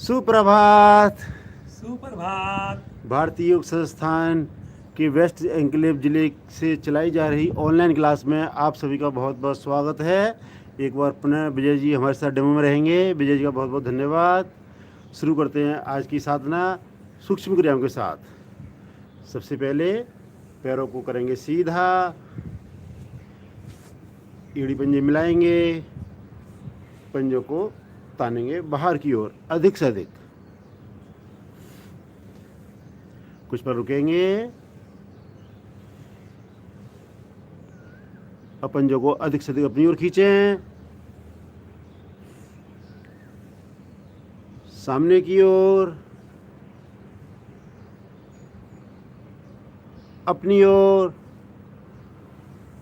सुप्रभात। सुप्रभात। भारतीय योग संस्थान के वेस्ट एन्क्लेव जिले से चलाई जा रही ऑनलाइन क्लास में आप सभी का बहुत बहुत स्वागत है। एक बार पुनः विजय जी हमारे साथ डेमो में रहेंगे। विजय जी का बहुत बहुत धन्यवाद। शुरू करते हैं आज की साधना सूक्ष्म क्रियाओं के साथ। सबसे पहले पैरों को करेंगे सीधा, एड़ी पंजे मिलाएंगे, पंजों को तानेंगे बाहर की ओर अधिक से अधिक। कुछ पर रुकेंगे और पंजों को अधिक से अधिक अपनी ओर खींचें, सामने की ओर, अपनी ओर।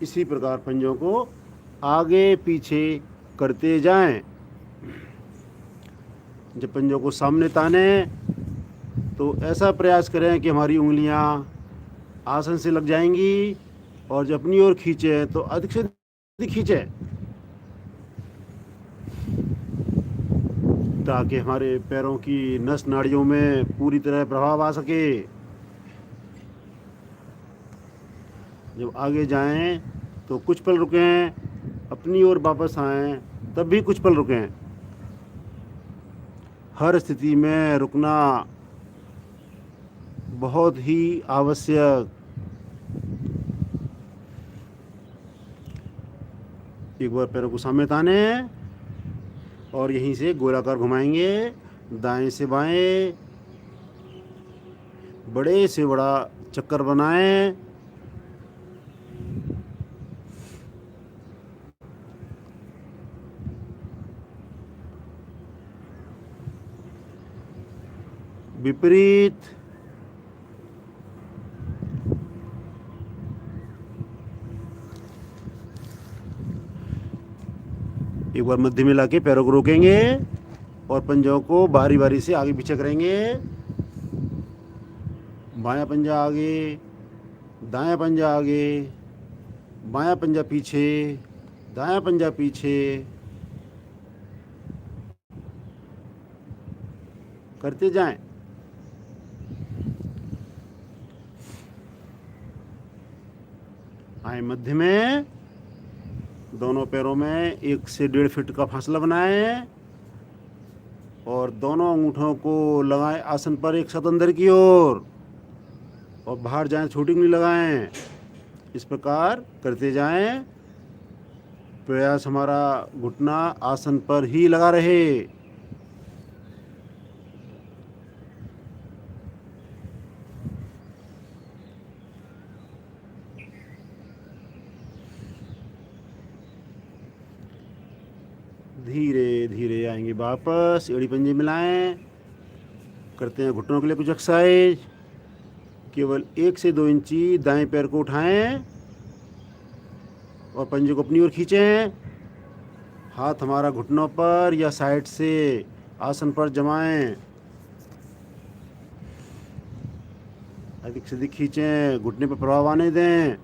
इसी प्रकार पंजों को आगे पीछे करते जाएं। जब पंजों को सामने ताने तो ऐसा प्रयास करें कि हमारी उंगलियां आसन से लग जाएंगी, और जब अपनी ओर खींचें तो अधिक से अधिक खींचें ताकि हमारे पैरों की नस नाड़ियों में पूरी तरह प्रभाव आ सके। जब आगे जाएं तो कुछ पल रुकें, अपनी ओर वापस आएं तब भी कुछ पल रुकें। हर स्थिति में रुकना बहुत ही आवश्यक। एक बार पैरों को सामने ताने और यहीं से गोलाकार घुमाएंगे, दाएं से बाएं, बड़े से बड़ा चक्कर बनाएं। विपरीत। एक बार मध्य में लाके पैरों को रोकेंगे और पंजों को बारी बारी से आगे पीछे करेंगे। बायां पंजा आगे, दायां पंजा आगे, बायां पंजा पीछे, दायां पंजा पीछे करते जाएं। आए मध्य में, दोनों पैरों में 1 से 1.5 फीट का फासला बनाएं और दोनों अंगूठों को लगाएं आसन पर एक साथ अंदर की ओर, और बाहर जाएं, छोटी उंगली लगाएं। इस प्रकार करते जाएं। प्रयास हमारा घुटना आसन पर ही लगा रहे। धीरे धीरे आएंगे वापस, एड़ी पंजे मिलाएं। करते हैं घुटनों के लिए कुछ एक्सरसाइज। केवल 1 से 2 इंची दाएं पैर को उठाएं और पंजे को अपनी ओर खींचें। हाथ हमारा घुटनों पर या साइड से आसन पर जमाएं। अधिक से अधिक खींचें, घुटने पर प्रभाव आने दें।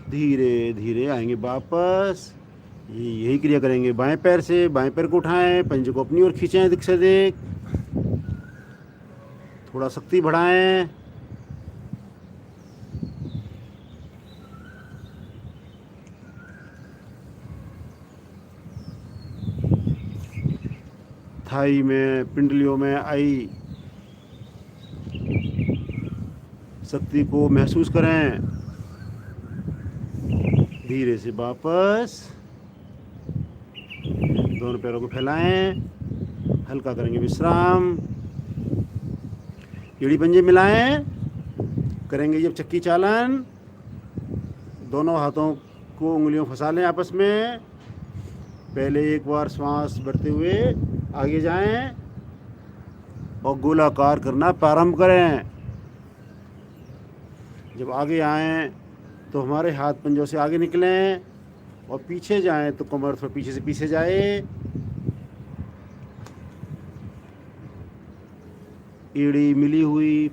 धीरे धीरे आएंगे वापस। यही क्रिया करेंगे। बाएं पैर से बाएं पैर को उठाएं, पंजे को अपनी ओर खींचें अधिक से अधिक। थोड़ा शक्ति बढ़ाएं। थाई में, पिंडलियों में आई शक्ति को महसूस करें। धीरे से वापस। दोनों पैरों को फैलाएं, हल्का करेंगे विश्राम। एड़ी पंजे मिलाएं। करेंगे जब चक्की चालन, दोनों हाथों को उंगलियों फंसा लें आपस में। पहले एक बार श्वास भरते हुए आगे जाएं और गोलाकार करना प्रारंभ करें। जब आगे आएं तो हमारे हाथ पंजों से आगे निकलें, और पीछे जाएं तो कमर थोड़ा पीछे से पीछे जाए। एड़ी मिली हुई,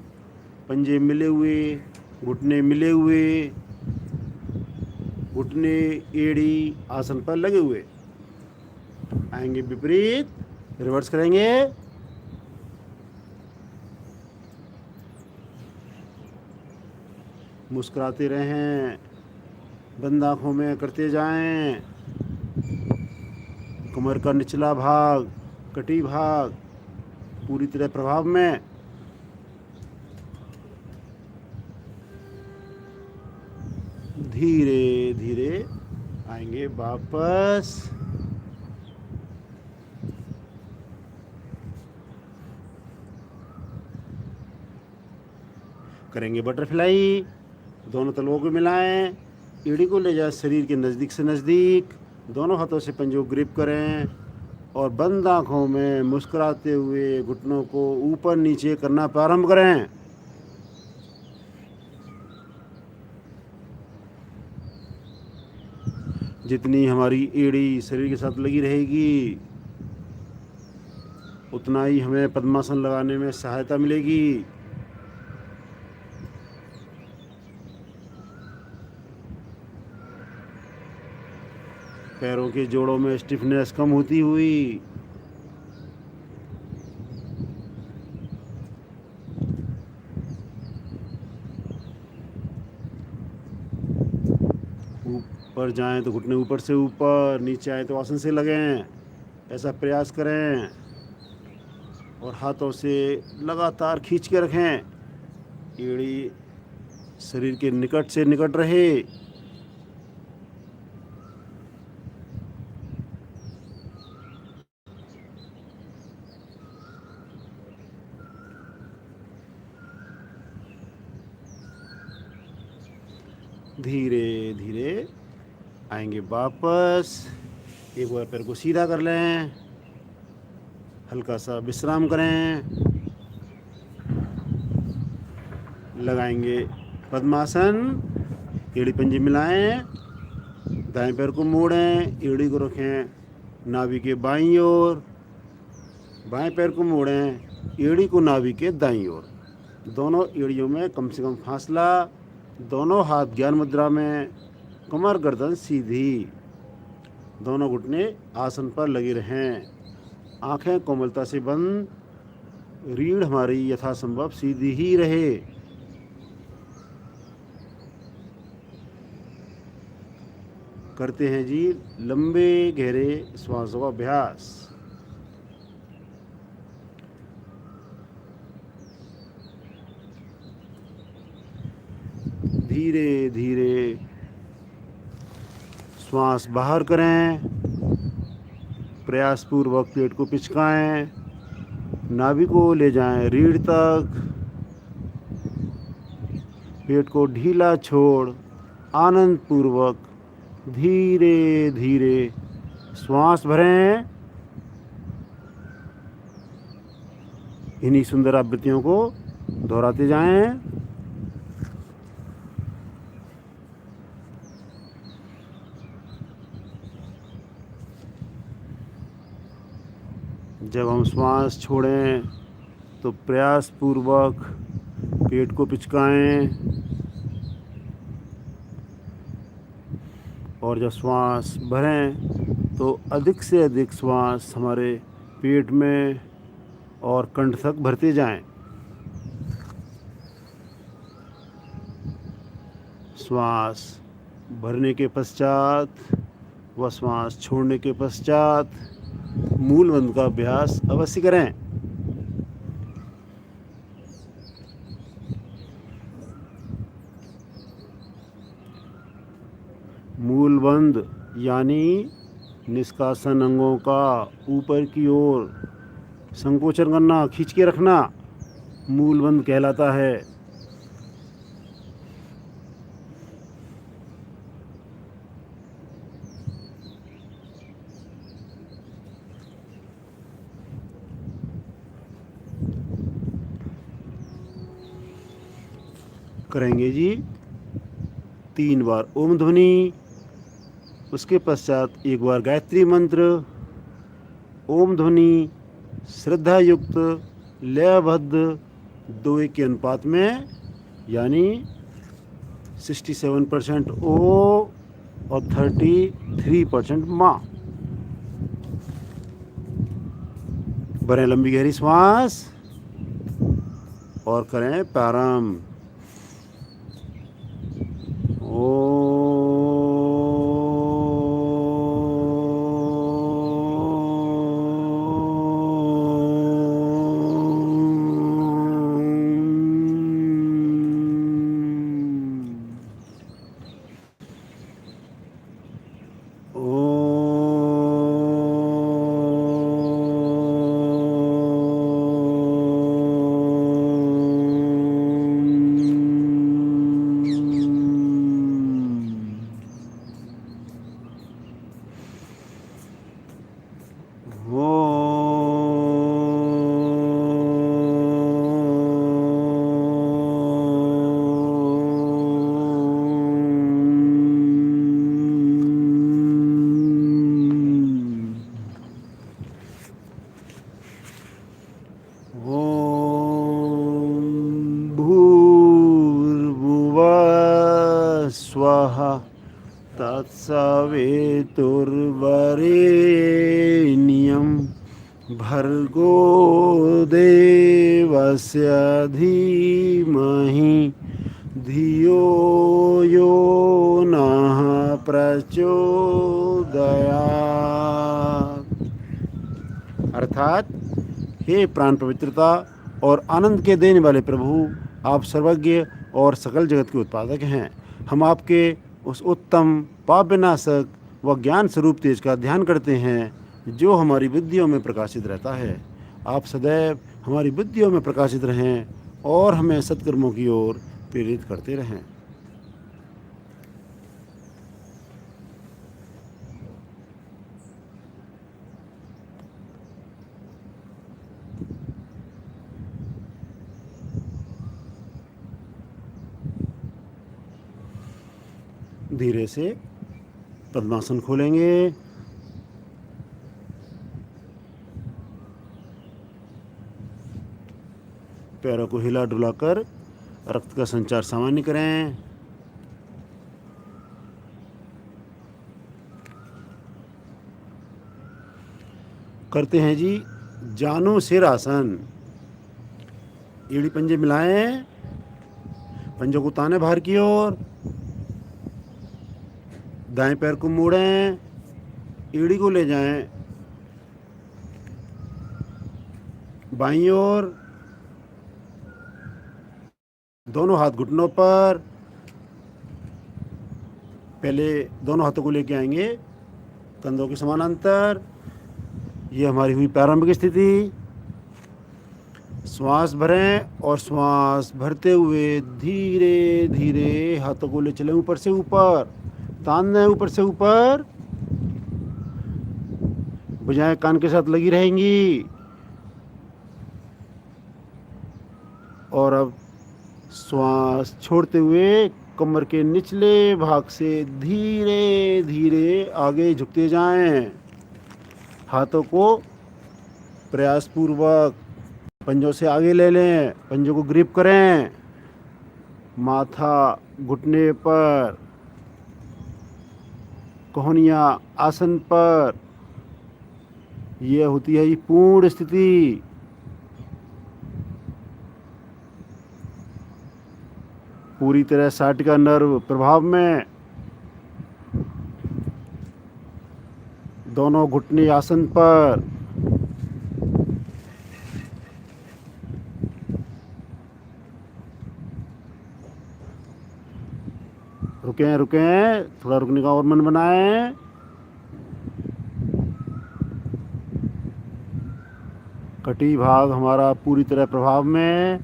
पंजे मिले हुए, घुटने मिले हुए, घुटने एड़ी आसन पर लगे हुए। आएंगे विपरीत, रिवर्स करेंगे। मुस्कुराते रहें, बंद आँखों में करते जाएं। कमर का निचला भाग, कटी भाग पूरी तरह प्रभाव में। धीरे धीरे आएंगे वापस। करेंगे बटरफ्लाई। दोनों तलवों को मिलाएं, एड़ी को ले जाए शरीर के नज़दीक से नज़दीक। दोनों हाथों से पंजों ग्रिप करें और बंद आँखों में मुस्कुराते हुए घुटनों को ऊपर नीचे करना प्रारंभ करें। जितनी हमारी एड़ी शरीर के साथ लगी रहेगी, उतना ही हमें पद्मासन लगाने में सहायता मिलेगी। पैरों के जोड़ों में स्टिफनेस कम होती हुई ऊपर जाएं तो घुटने ऊपर से ऊपर, नीचे आए तो आसन से लगें। ऐसा प्रयास करें और हाथों से लगातार खींच के रखें। एड़ी शरीर के निकट से निकट रहे। धीरे धीरे आएंगे वापस। एक बार पैर को सीधा कर लें, हल्का सा विश्राम करें। लगाएंगे पद्मासन। एड़ी पंजे मिलाएं, दाएं पैर को मोड़ें, एड़ी को रखें नाभि के बाईं ओर। बाएं पैर को मोड़ें, एड़ी को नाभि के दाईं ओर। दोनों एड़ियों में कम से कम फासला। दोनों हाथ ज्ञान मुद्रा में, कमर गर्दन सीधी। दोनों घुटने आसन पर लगे रहें। आंखें कोमलता से बंद, रीढ़ हमारी यथासंभव सीधी ही रहे। करते हैं जी लंबे गहरे श्वासों का अभ्यास। धीरे धीरे श्वास बाहर करें। प्रयासपूर्वक पेट को पिचकाएं, नाभि को ले जाएं रीढ़ तक। पेट को ढीला छोड़ आनंद पूर्वक धीरे धीरे श्वास भरें। इन्हीं सुंदर आवृत्तियों को दोहराते जाएं। जब हम श्वास छोड़ें तो प्रयास पूर्वक पेट को पिचकाएं, और जब श्वास भरें तो अधिक से अधिक श्वास हमारे पेट में और कंठ तक भरते जाएं। श्वास भरने के पश्चात व श्वास छोड़ने के पश्चात मूल बंध का अभ्यास अवश्य करें। मूल बंध यानी निष्कासन अंगों का ऊपर की ओर संकोचन करना, खींच के रखना मूल बंध कहलाता है। करेंगे जी 3 बार ओम ध्वनि, उसके पश्चात 1 बार गायत्री मंत्र। ओम ध्वनि श्रद्धा युक्त लयबद्ध 2:1 के अनुपात में, यानी 67% ओ और 33% माँ। भरें लंबी गहरी सांस और करें प्रारंभ। स्वः तत्सवितुर्वरेण्यं भर्गो देवस्य धीमहि धियो यो नः प्रचोदयात्। अर्थात, हे प्राण पवित्रता और आनंद के देने वाले प्रभु, आप सर्वज्ञ और सकल जगत के उत्पादक हैं। हम आपके उस उत्तम पाप विनाशक व ज्ञान स्वरूप तेज का ध्यान करते हैं जो हमारी बुद्धियों में प्रकाशित रहता है। आप सदैव हमारी बुद्धियों में प्रकाशित रहें और हमें सत्कर्मों की ओर प्रेरित करते रहें। धीरे से पद्मासन खोलेंगे। पैरों को हिला डुलाकर रक्त का संचार सामान्य करें। करते हैं जी जानु सिर आसन। एड़ी पंजे मिलाएं, पंजों को ताने बाहर की ओर, दाएं पैर को मोड़ें, एड़ी को ले जाएं बाईं ओर, दोनों हाथ घुटनों पर। पहले दोनों हाथों को लेके आएंगे कंधों के समानांतर। ये हमारी हुई प्रारंभिक स्थिति। श्वास भरें और श्वास भरते हुए धीरे धीरे हाथों को ले चलें ऊपर से ऊपर, तान दें ऊपर से ऊपर। भुजाएं कान के साथ लगी रहेंगी। और अब श्वास छोड़ते हुए कमर के निचले भाग से धीरे धीरे आगे झुकते जाएं। हाथों को प्रयासपूर्वक पंजों से आगे ले लें, पंजों को ग्रिप करें। माथा घुटने पर, कोहनियाँ आसन पर। यह होती है पूर्ण स्थिति। पूरी तरह साटिका नर्व प्रभाव में। दोनों घुटने आसन पर। रुकें, थोड़ा रुकने का और मन बनाएं। कटी भाग हमारा पूरी तरह प्रभाव में।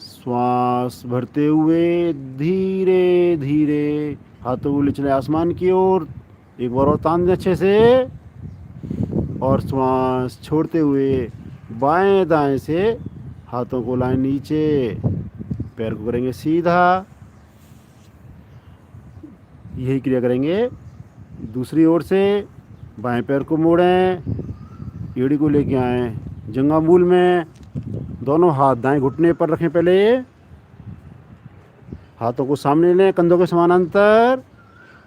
श्वास भरते हुए धीरे धीरे हाथों को ले चले आसमान की ओर। एक बार और तान दें अच्छे से। और श्वास छोड़ते हुए बाएं दाएं से हाथों को लाएं नीचे। पैर को करेंगे सीधा। यही क्रिया करेंगे दूसरी ओर से। बाएं पैर को मोड़ें, एड़ी को लेके आएं जंघामूल में। दोनों हाथ दाएं घुटने पर रखें पहले, हाथों को सामने लें, कंधों के समानांतर,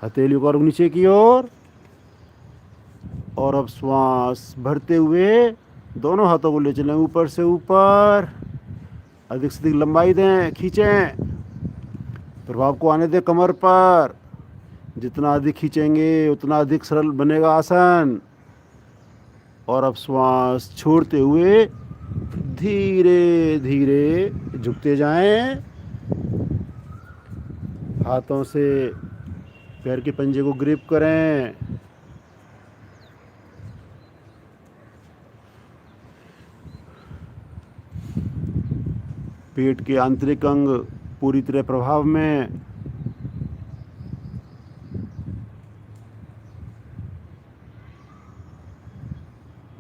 हथेलियों को नीचे की ओर। और अब श्वास भरते हुए दोनों हाथों को ले चलें ऊपर से ऊपर, अधिक से अधिक लंबाई दें, खींचें, प्रभाव को आने दें कमर पर। जितना अधिक खींचेंगे उतना अधिक सरल बनेगा आसन। और अब श्वास छोड़ते हुए धीरे धीरे झुकते जाएं, हाथों से पैर के पंजे को ग्रिप करें। पेट के आंतरिक अंग पूरी तरह प्रभाव में।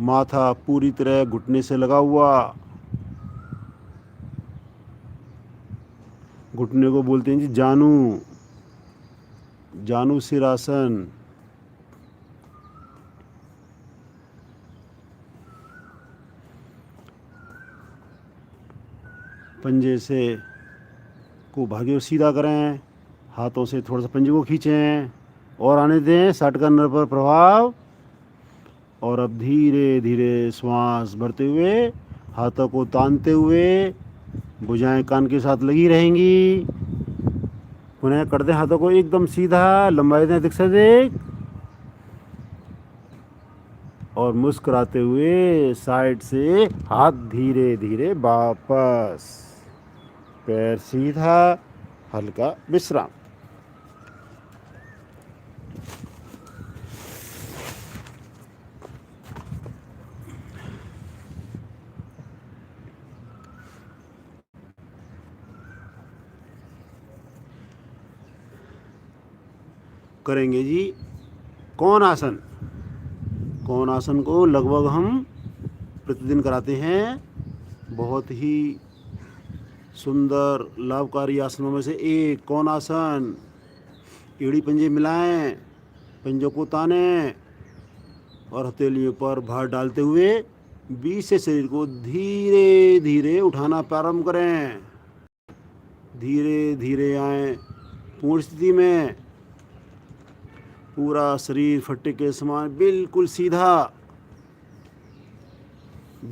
माथा पूरी तरह घुटने से लगा हुआ। घुटने को बोलते हैं जी जानू, जानू सिरासन। पंजे से को भागे सीधा करें, हाथों से थोड़ा सा पंजे को खींचें और आने दें साटका नर्व पर प्रभाव। और अब धीरे धीरे श्वास भरते हुए हाथों को तानते हुए भुजाएं कान के साथ लगी रहेंगी। पुनः कर दें हाथों को एकदम सीधा, लंबाई दें अधिक से अधिक और मुस्कुराते हुए साइड से हाथ धीरे धीरे वापस, पैर सीधा, हल्का विश्राम। करेंगे जी कौन आसन। कौन आसन को लगभग हम प्रतिदिन कराते हैं। बहुत ही सुंदर लाभकारी आसनों में से एक कौन आसन। एड़ी पंजे मिलाएं, पंजों को तानें और हथेलियों पर भार डालते हुए बीच से शरीर को धीरे धीरे उठाना प्रारंभ करें। धीरे धीरे आएं पूर्ण स्थिति में, पूरा शरीर फट्टे के समान बिल्कुल सीधा।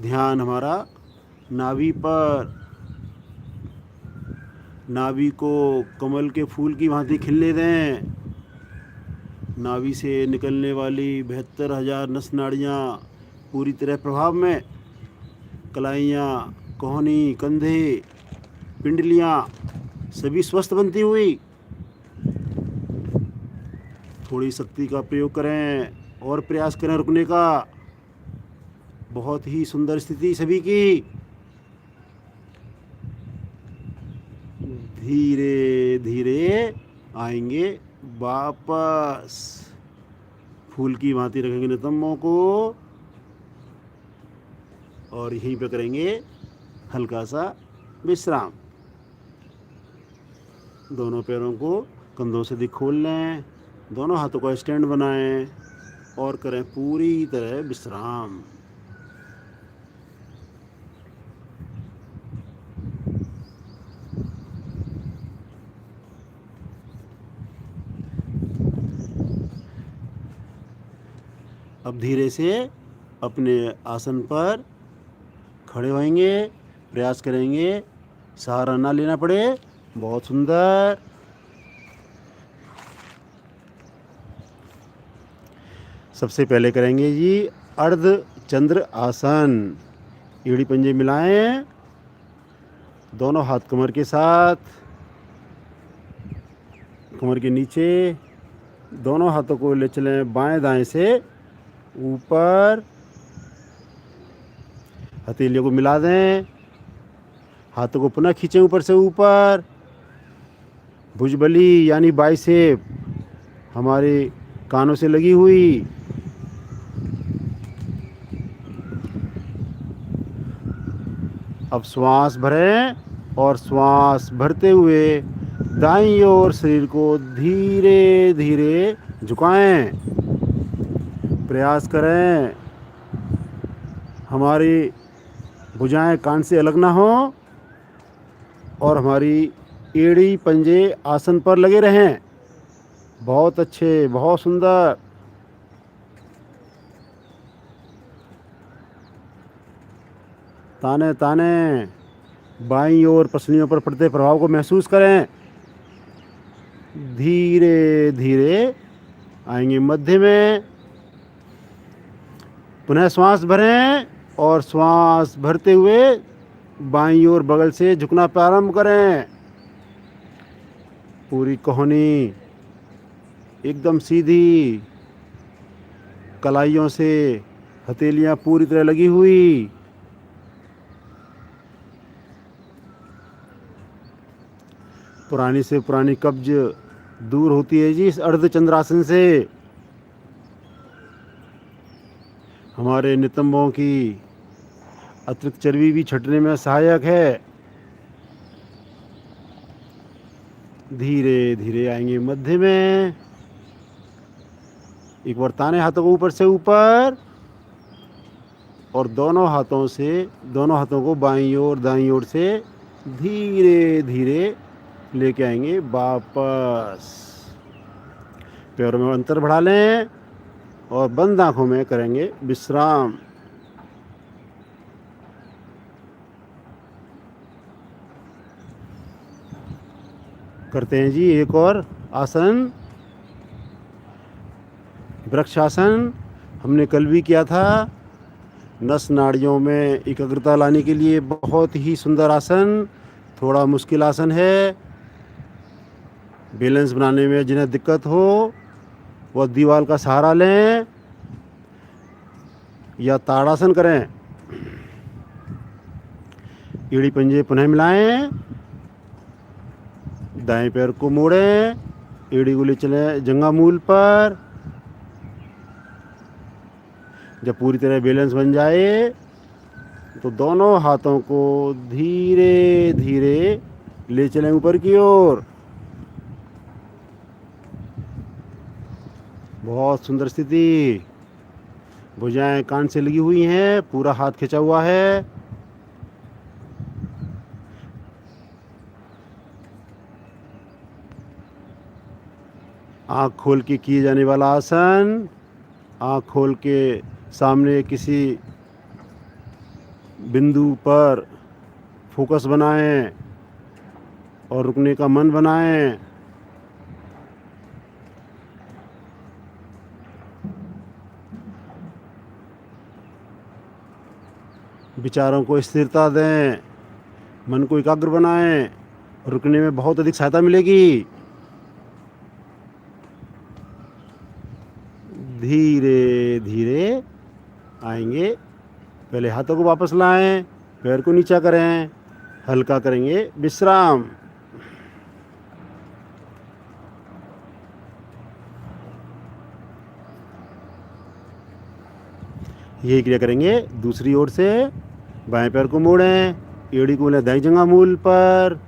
ध्यान हमारा नाभि पर। नाभि को कमल के फूल की भांति खिलने दें। नाभि से निकलने वाली 72,000 नस नाड़ियाँ पूरी तरह प्रभाव में। कलाइयाँ, कोहनी, कंधे, पिंडलियाँ सभी स्वस्थ बनती हुई। थोड़ी शक्ति का प्रयोग करें और प्रयास करें रुकने का। बहुत ही सुंदर स्थिति सभी की। धीरे धीरे आएंगे वापस, फूल की भांति रखेंगे नितंबों को और यहीं पे करेंगे हल्का सा विश्राम। दोनों पैरों को कंधों से दिख खोल लें, दोनों हाथों का स्टैंड बनाएं और करें पूरी तरह विश्राम। अब धीरे से अपने आसन पर खड़े होएंगे, प्रयास करेंगे सहारा ना लेना पड़े। बहुत सुंदर। सबसे पहले करेंगे जी अर्ध चंद्र आसन। एड़ी पंजे मिलाएं, दोनों हाथ कमर के साथ, कमर के नीचे। दोनों हाथों को ले चलें बाएं दाएं से ऊपर, हथेलियों को मिला दें, हाथों को पुनः खींचें ऊपर से ऊपर। भुजबली यानी बाइसेप हमारे कानों से लगी हुई। अब श्वास भरें और श्वास भरते हुए दाईं ओर शरीर को धीरे धीरे झुकाएं। प्रयास करें हमारी भुजाएं कान से अलग ना हो और हमारी एड़ी पंजे आसन पर लगे रहें। बहुत अच्छे, बहुत सुंदर। ताने ताने बाईं ओर पसलियों पर पड़ते प्रभाव को महसूस करें। धीरे धीरे आएंगे मध्य में। पुनः श्वास भरें और श्वास भरते हुए बाईं ओर बगल से झुकना प्रारंभ करें। पूरी कोहनी एकदम सीधी, कलाइयों से हथेलियां पूरी तरह लगी हुई। पुरानी से पुरानी कब्ज दूर होती है जी इस अर्ध चंद्रासन से। हमारे नितंबों की अतिरिक्त चर्बी भी छटने में सहायक है। धीरे धीरे आएंगे मध्य में। एक बार ताने हाथों को ऊपर से ऊपर और दोनों हाथों को बाईं ओर दाईं ओर से धीरे धीरे लेके आएंगे वापस। पैरों में अंतर बढ़ा लें और बंद आंखों में करेंगे विश्राम। करते हैं जी एक और आसन, वृक्षासन। हमने कल भी किया था। नस नाड़ियों में एकाग्रता लाने के लिए बहुत ही सुंदर आसन। थोड़ा मुश्किल आसन है। बैलेंस बनाने में जिन्हें दिक्कत हो वह दीवार का सहारा लें या ताड़ासन करें। एड़ी पंजे पुनः मिलाएं। दाएं पैर को मोड़ें। एड़ी को ले चलें जंघा मूल पर। जब पूरी तरह बैलेंस बन जाए तो दोनों हाथों को धीरे धीरे ले चलें ऊपर की ओर। बहुत सुंदर स्थिति। भुजाएं कान से लगी हुई हैं, पूरा हाथ खिंचा हुआ है। आँख खोल के किए जाने वाला आसन। आँख खोल के सामने किसी बिंदु पर फोकस बनाएं और रुकने का मन बनाएं। विचारों को स्थिरता दें, मन को एकाग्र बनाएं। रुकने में बहुत अधिक सहायता मिलेगी। धीरे धीरे आएंगे। पहले हाथों को वापस लाएं, पैर को नीचा करें, हल्का करेंगे विश्राम। यही क्रिया करेंगे दूसरी ओर से। बाएं पैर को मोड़ें, एड़ी को लें दाईं जंघा मूल पर।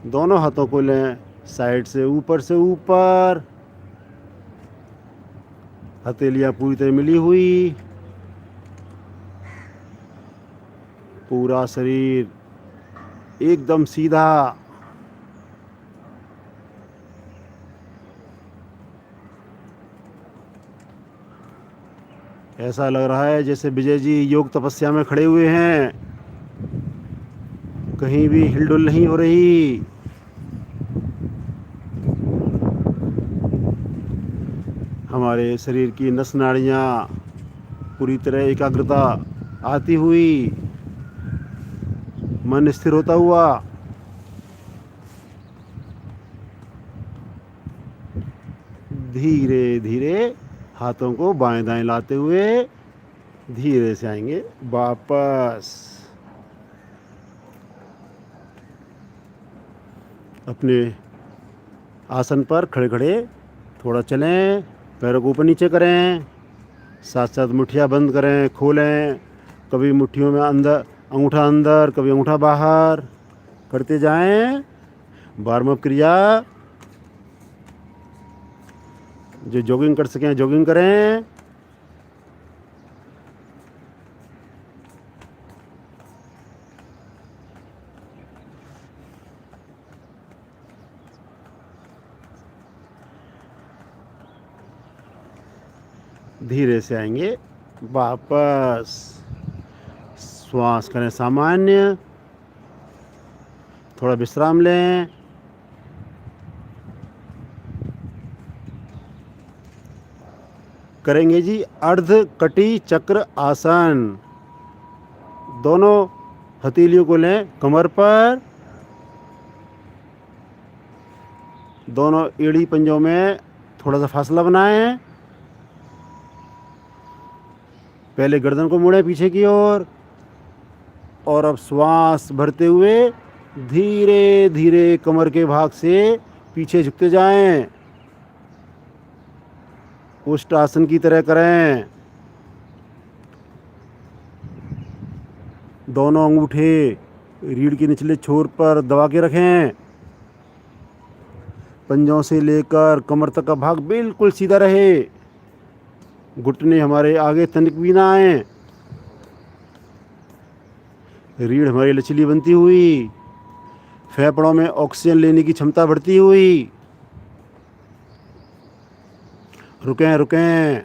दोनों हाथों को लें साइड से ऊपर। हथेलियां पूरी तरह मिली हुई। पूरा शरीर एकदम सीधा। ऐसा लग रहा है जैसे विजय जी योग तपस्या में खड़े हुए हैं। कहीं भी हिलडुल नहीं हो रही। हमारे शरीर की नस नाड़ियाँ पूरी तरह एकाग्रता आती हुई, मन स्थिर होता हुआ। धीरे धीरे हाथों को बाएं दाएं लाते हुए धीरे से आएंगे वापस। अपने आसन पर खड़े खड़े थोड़ा चलें, पैरों को ऊपर नीचे करें, साथ साथ मुट्ठियाँ बंद करें, खोलें। कभी मुट्ठियों में अंगूठा अंदर, कभी अंगूठा बाहर करते जाएं। वार्म अप क्रिया। जो जॉगिंग कर सकें जॉगिंग करें। धीरे से आएंगे वापस। श्वास करें सामान्य, थोड़ा विश्राम लें। करेंगे जी अर्ध कटी चक्र आसन। दोनों हथेलियों को लें कमर पर, दोनों एड़ी पंजों में थोड़ा सा फासला बनाएं। पहले गर्दन को मोड़ें पीछे की ओर, और अब श्वास भरते हुए धीरे धीरे कमर के भाग से पीछे झुकते जाएं। उष्ट आसन की तरह करें। दोनों अंगूठे रीढ़ के निचले छोर पर दबा के रखें। पंजों से लेकर कमर तक का भाग बिल्कुल सीधा रहे। घुटने हमारे आगे तनिक भी ना आए। रीढ़ हमारी लचीली बनती हुई, फेफड़ों में ऑक्सीजन लेने की क्षमता बढ़ती हुई। रुकें रुकें।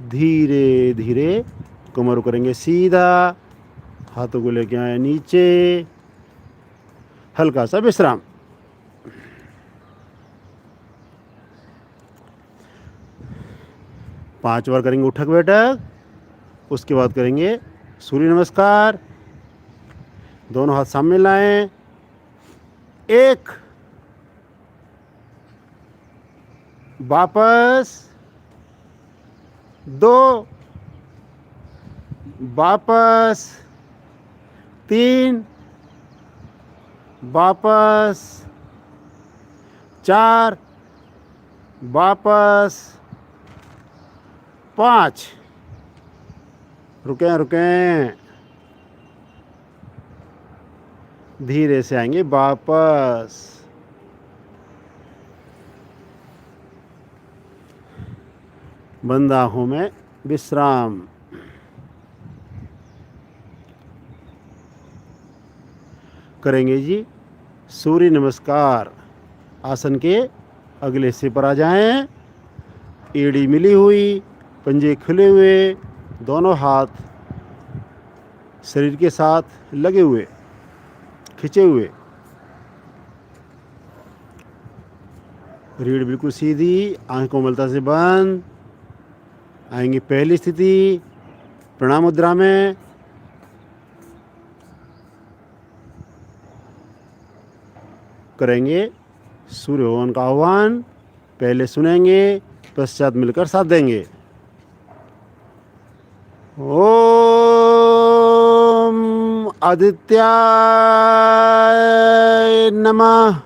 धीरे धीरे कमर करेंगे सीधा, हाथों को लेके आए नीचे। हल्का सा विश्राम। पांच बार करेंगे उठक बैठक। उसके बाद करेंगे सूर्य नमस्कार। दोनों हाथ सामने लाएं। 1, वापस 2, वापस 3, वापस 4, वापस 5। रुकें रुकें। धीरे से आएंगे वापस। बंद आंखों में विश्राम। करेंगे जी सूर्य नमस्कार। आसन के अगले हिस्से पर आ जाएं। एड़ी मिली हुई, पंजे खुले हुए, दोनों हाथ शरीर के साथ लगे हुए, खिंचे हुए। रीढ़ बिल्कुल सीधी, आंख कोमलता से बंद। आएंगे पहली स्थिति, प्रणाम मुद्रा में। करेंगे सूर्य भगवान का आह्वान। पहले सुनेंगे, पश्चात मिलकर साथ देंगे। ओम आदित्याय नमः।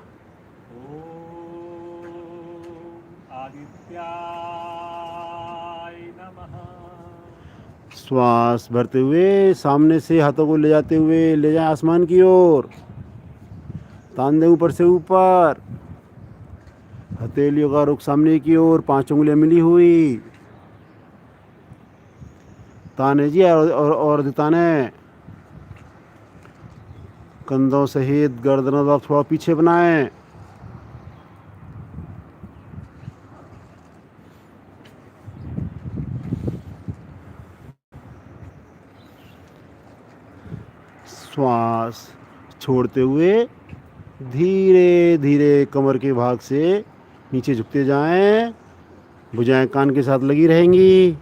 आदित्याय नमः। श्वास भरते हुए सामने से हाथों को ले जाते हुए ले जाएं आसमान की ओर। तान दें ऊपर से ऊपर। हथेलियों का रुख सामने की ओर, 5 उंगलियां मिली हुई। ताने जी और ताने। कंधों सहित गर्दन थोड़ा पीछे बनाएं। श्वास छोड़ते हुए धीरे धीरे कमर के भाग से नीचे झुकते जाएं। भुजाएं कान के साथ लगी रहेंगी।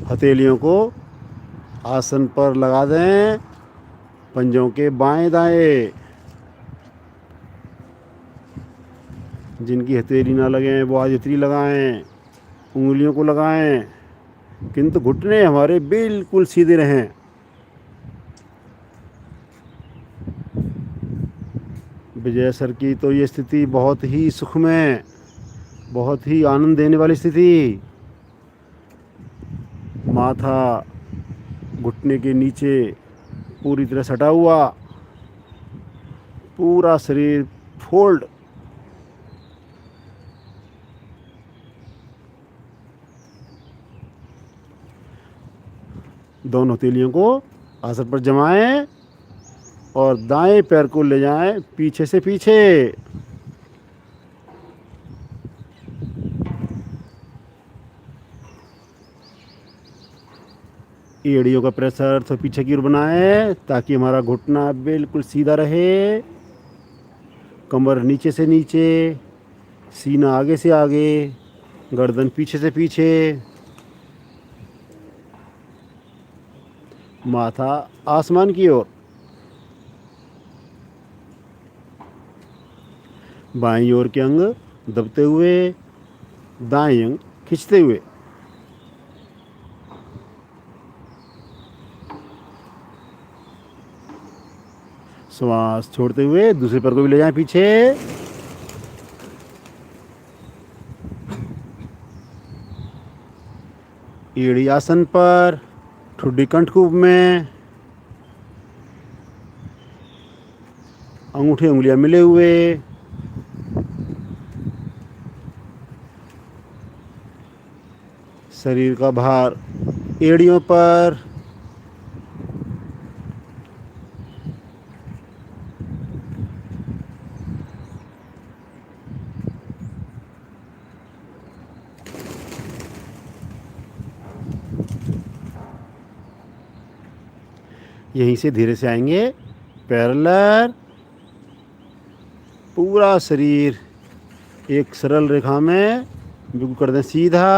हथेलियों को आसन पर लगा दें, पंजों के बाएं दाएं। जिनकी हथेली ना लगे वो आदित्री लगाएं, उंगलियों को लगाएं, किंतु घुटने हमारे बिल्कुल सीधे रहें। विजय सर की तो ये स्थिति बहुत ही सुखमय, बहुत ही आनंद देने वाली स्थिति। माथा घुटने के नीचे पूरी तरह सटा हुआ, पूरा शरीर फोल्ड। दोनों हथेलियों को आसन पर जमाएं। और दाएं पैर को ले जाएं पीछे से पीछे। एड़ियों का प्रेशर तो पीछे की ओर बनाएं ताकि हमारा घुटना बिल्कुल सीधा रहे। कमर नीचे से नीचे, सीना आगे से आगे, गर्दन पीछे से पीछे, माथा आसमान की ओर। बाईं ओर के अंग दबते हुए, दाएं अंग खींचते हुए। श्वास छोड़ते हुए दूसरे पैर को भी ले जाएं पीछे। एड़ी आसन पर, ठुड्डी कंठकूप में, अंगूठे उंगलियां मिले हुए। शरीर का भार एड़ियों पर। यहीं से धीरे से आएंगे पैरेलल। पूरा शरीर एक सरल रेखा में बिल्कुल कर दें सीधा।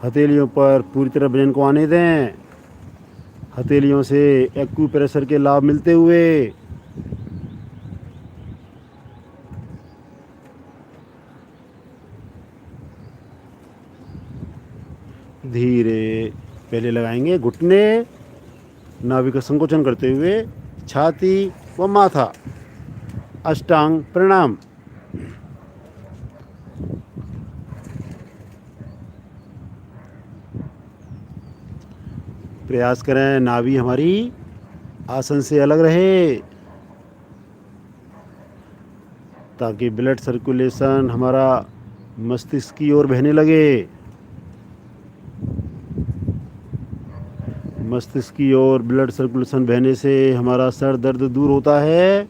हथेलियों पर पूरी तरह वजन को आने दें। हथेलियों से एक्यूप्रेशर के लाभ मिलते हुए। धीरे पहले लगाएंगे घुटने, नाभि का संकोचन करते हुए छाती व माथा। अष्टांग प्रणाम। प्रयास करें नाभि हमारी आसन से अलग रहे ताकि ब्लड सर्कुलेशन हमारा मस्तिष्क की ओर बहने लगे। मस्तिष्क की ओर ब्लड सर्कुलेशन बहने से हमारा सर दर्द दूर होता है।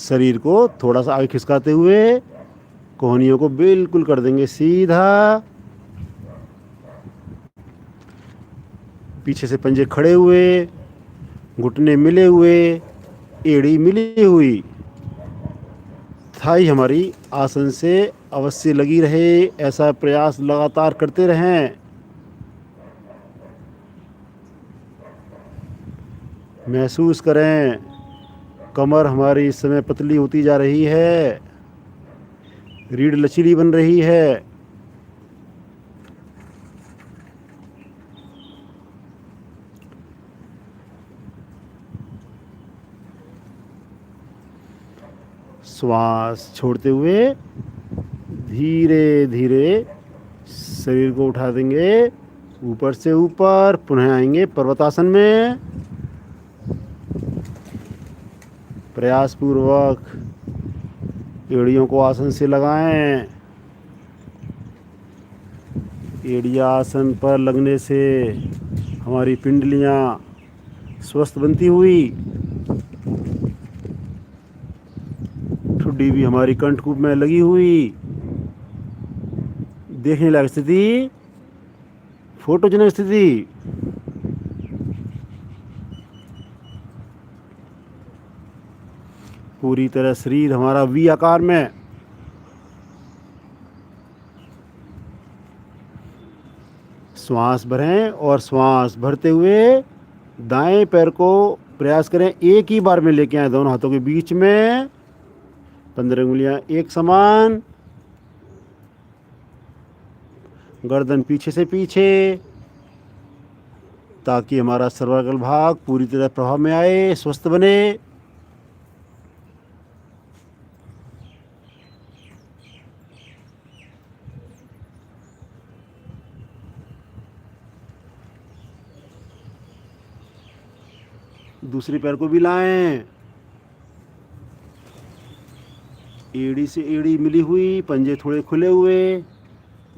शरीर को थोड़ा सा आगे खिसकाते हुए कोहनियों को बिल्कुल कर देंगे सीधा। पीछे से पंजे खड़े हुए, घुटने मिले हुए, एड़ी मिली हुई। थाई हमारी आसन से अवश्य लगी रहे, ऐसा प्रयास लगातार करते रहें। महसूस करें कमर हमारी इस समय पतली होती जा रही है, रीढ़ लचीली बन रही है। श्वास छोड़ते हुए धीरे धीरे शरीर को उठा देंगे ऊपर से ऊपर। पुनः आएंगे पर्वतासन में। प्रयास पूर्वक एड़ियों को आसन से लगाएं। एड़ियाँ आसन पर लगने से हमारी पिंडलियाँ स्वस्थ बनती हुई, ठुड्डी भी हमारी कंठकूप में लगी हुई। देखने लायक स्थिति, फोटोजेनिक स्थिति। पूरी तरह शरीर हमारा वी आकार में। श्वास भरें और श्वास भरते हुए दाएं पैर को प्रयास करें एक ही बार में लेके आए दोनों हाथों के बीच में। 15 उंगलियां एक समान, गर्दन पीछे से पीछे, ताकि हमारा सर्वांगल भाग पूरी तरह प्रभाव में आए, स्वस्थ बने। दूसरे पैर को भी लाएं, एड़ी से एड़ी मिली हुई, पंजे थोड़े खुले हुए,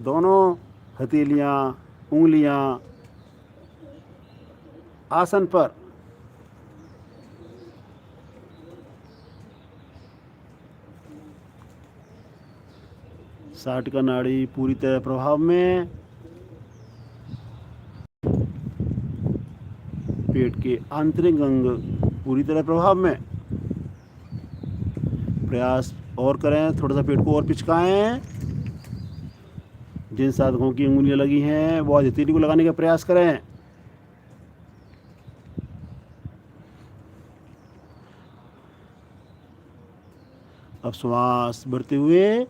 दोनों हथेलियां उंगलियां आसन पर। साटिका नाड़ी पूरी तरह प्रभाव में, पेट के आंतरिक अंग पूरी तरह प्रभाव में। प्रयास और करें, थोड़ा सा पेट को और पिचकाएं। जिन साधकों की उंगलियां लगी हैं वो आज हथेली को लगाने का प्रयास करें। अब श्वास भरते हुए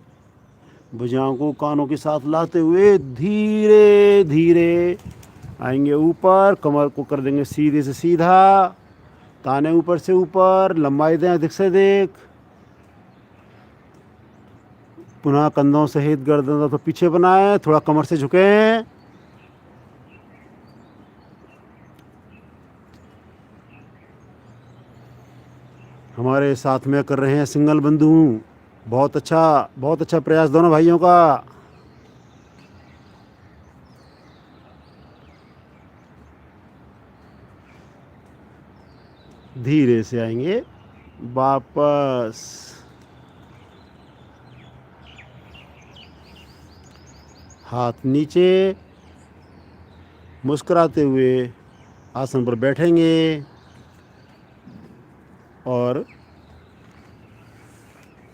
भुजाओं को कानों के साथ लाते हुए धीरे धीरे आएंगे ऊपर, कमर को कर देंगे सीधे से सीधा, ताने ऊपर से ऊपर, लंबाई दें अधिक से अधिक। पुनः कंधों सहित गर्दन तो पीछे बनाएं, थोड़ा कमर से झुकें। हमारे साथ में कर रहे हैं सिंगल बंधु, बहुत अच्छा प्रयास दोनों भाइयों का। धीरे से आएंगे वापस, हाथ नीचे, मुस्कुराते हुए आसन पर बैठेंगे और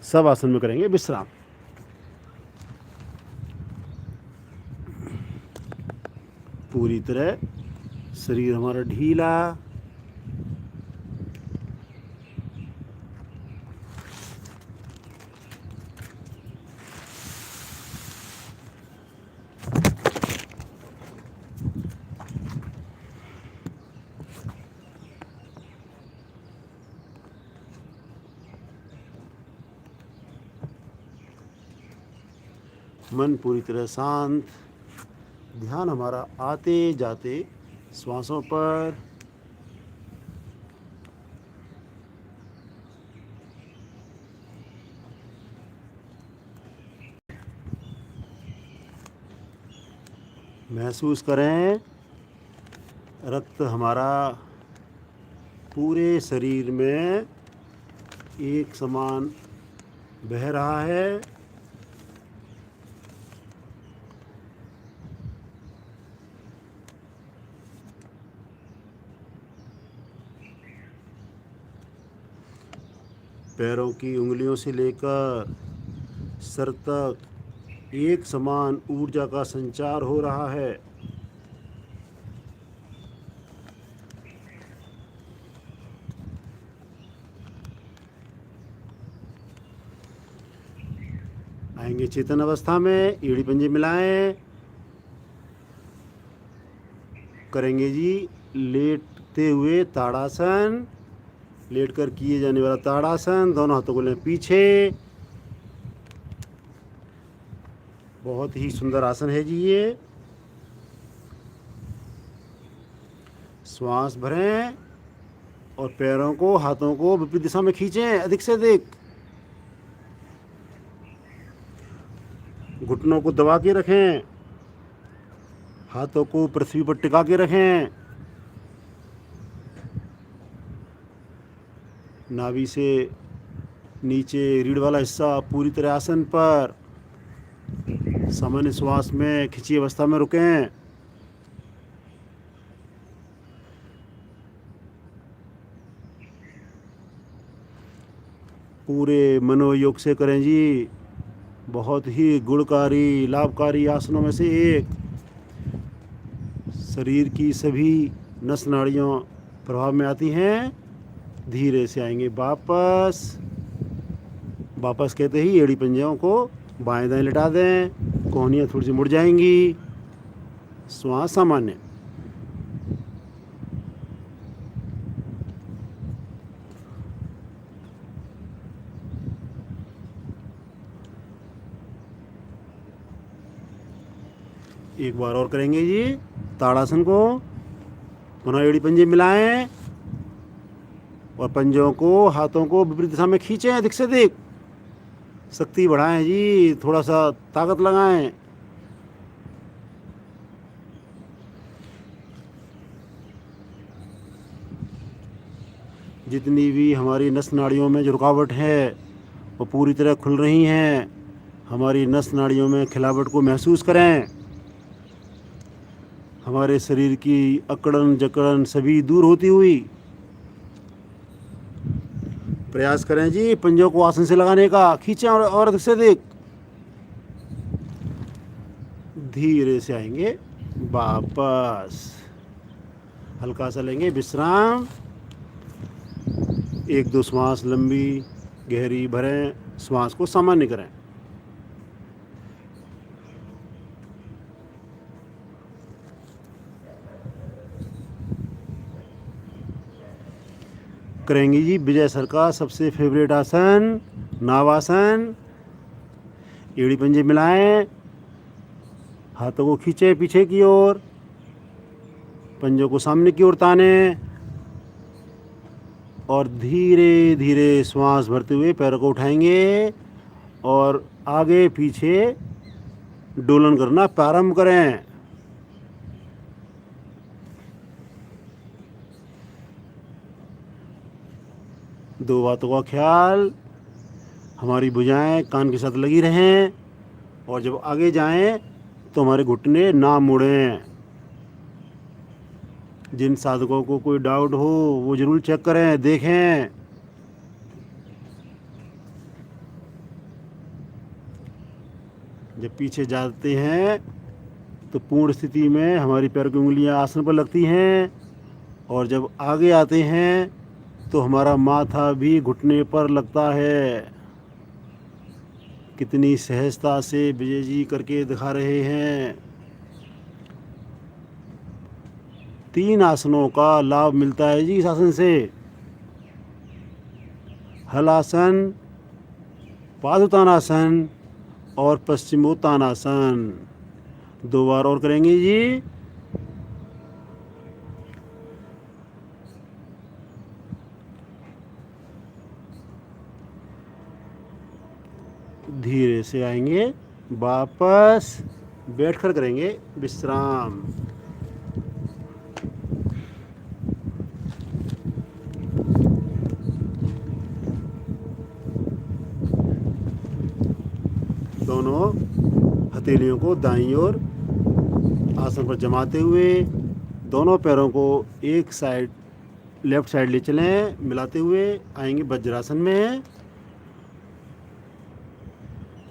सब आसन में करेंगे विश्राम। पूरी तरह शरीर हमारा ढीला, मन पूरी तरह शांत, ध्यान हमारा आते जाते श्वासों पर। महसूस करें रक्त हमारा पूरे शरीर में एक समान बह रहा है। पैरों की उंगलियों से लेकर सर तक एक समान ऊर्जा का संचार हो रहा है। आएंगे चेतन अवस्था में, एड़ी पंजे मिलाएं, करेंगे जी लेटते हुए ताड़ासन, लेटकर किए जाने वाला ताड़ासन। दोनों हाथों को लें पीछे, बहुत ही सुंदर आसन है जी ये। श्वास भरें और पैरों को, हाथों को विपरीत दिशा में खींचें अधिक से अधिक। घुटनों को दबा के रखें, हाथों को पृथ्वी पर टिका के रखें। नाभि से नीचे रीढ़ वाला हिस्सा पूरी तरह आसन पर। सामान्य श्वास में खिंची अवस्था में रुकें। पूरे मनोयोग से करें जी, बहुत ही गुणकारी लाभकारी आसनों में से एक। शरीर की सभी नस नाड़ियाँ प्रभाव में आती हैं। धीरे से आएंगे वापस, वापस कहते ही एड़ी पंजों को बाएं दाएं लिटा दें, कोहनियाँ थोड़ी सी मुड़ जाएंगी। श्वास सामान्य। एक बार और करेंगे जी ताड़ासन को। पुनः एड़ी पंजे मिलाएं, और पंजों को, हाथों को विपरीत दिशा में खींचें, अधिक से अधिक शक्ति बढ़ाएं जी, थोड़ा सा ताकत लगाएं। जितनी भी हमारी नस नाड़ियों में जो रुकावट है वो पूरी तरह खुल रही हैं। हमारी नस नाड़ियों में खिलावट को महसूस करें। हमारे शरीर की अकड़न जकड़न सभी दूर होती हुई प्रयास करें जी पंजों को आसन से लगाने का। खींचें और अधिक से अधिक धीरे से आएंगे वापस। हल्का सा लेंगे विश्राम। 1-2 श्वास लंबी गहरी भरें, श्वास को सामान्य करें। करेंगे जी विजय सर का सबसे फेवरेट आसन, नावासन। एड़ी पंजे मिलाएं, हाथों को खींचे पीछे की ओर, पंजों को सामने की ओर ताने और धीरे धीरे श्वास भरते हुए पैरों को उठाएंगे और आगे पीछे डोलन करना प्रारंभ करें। दो बातों का ख्याल, हमारी भुजाएं कान के साथ लगी रहें और जब आगे जाएं तो हमारे घुटने ना मुड़ें। जिन साधकों को कोई डाउट हो वो ज़रूर चेक करें, देखें। जब पीछे जाते हैं तो पूर्ण स्थिति में हमारी पैर की उंगलियां आसन पर लगती हैं और जब आगे आते हैं तो हमारा माथा भी घुटने पर लगता है। कितनी सहजता से विजय जी करके दिखा रहे हैं। 3 आसनों का लाभ मिलता है जी इस आसन से। हलासन, पादुतानासन और पश्चिमोत्तानासन। 2 बार और करेंगे जी। धीरे से आएंगे वापस, बैठकर करेंगे विश्राम। दोनों हथेलियों को दाईं ओर आसन पर जमाते हुए दोनों पैरों को एक साइड लेफ्ट साइड ले चलें, मिलाते हुए आएंगे वज्रासन में।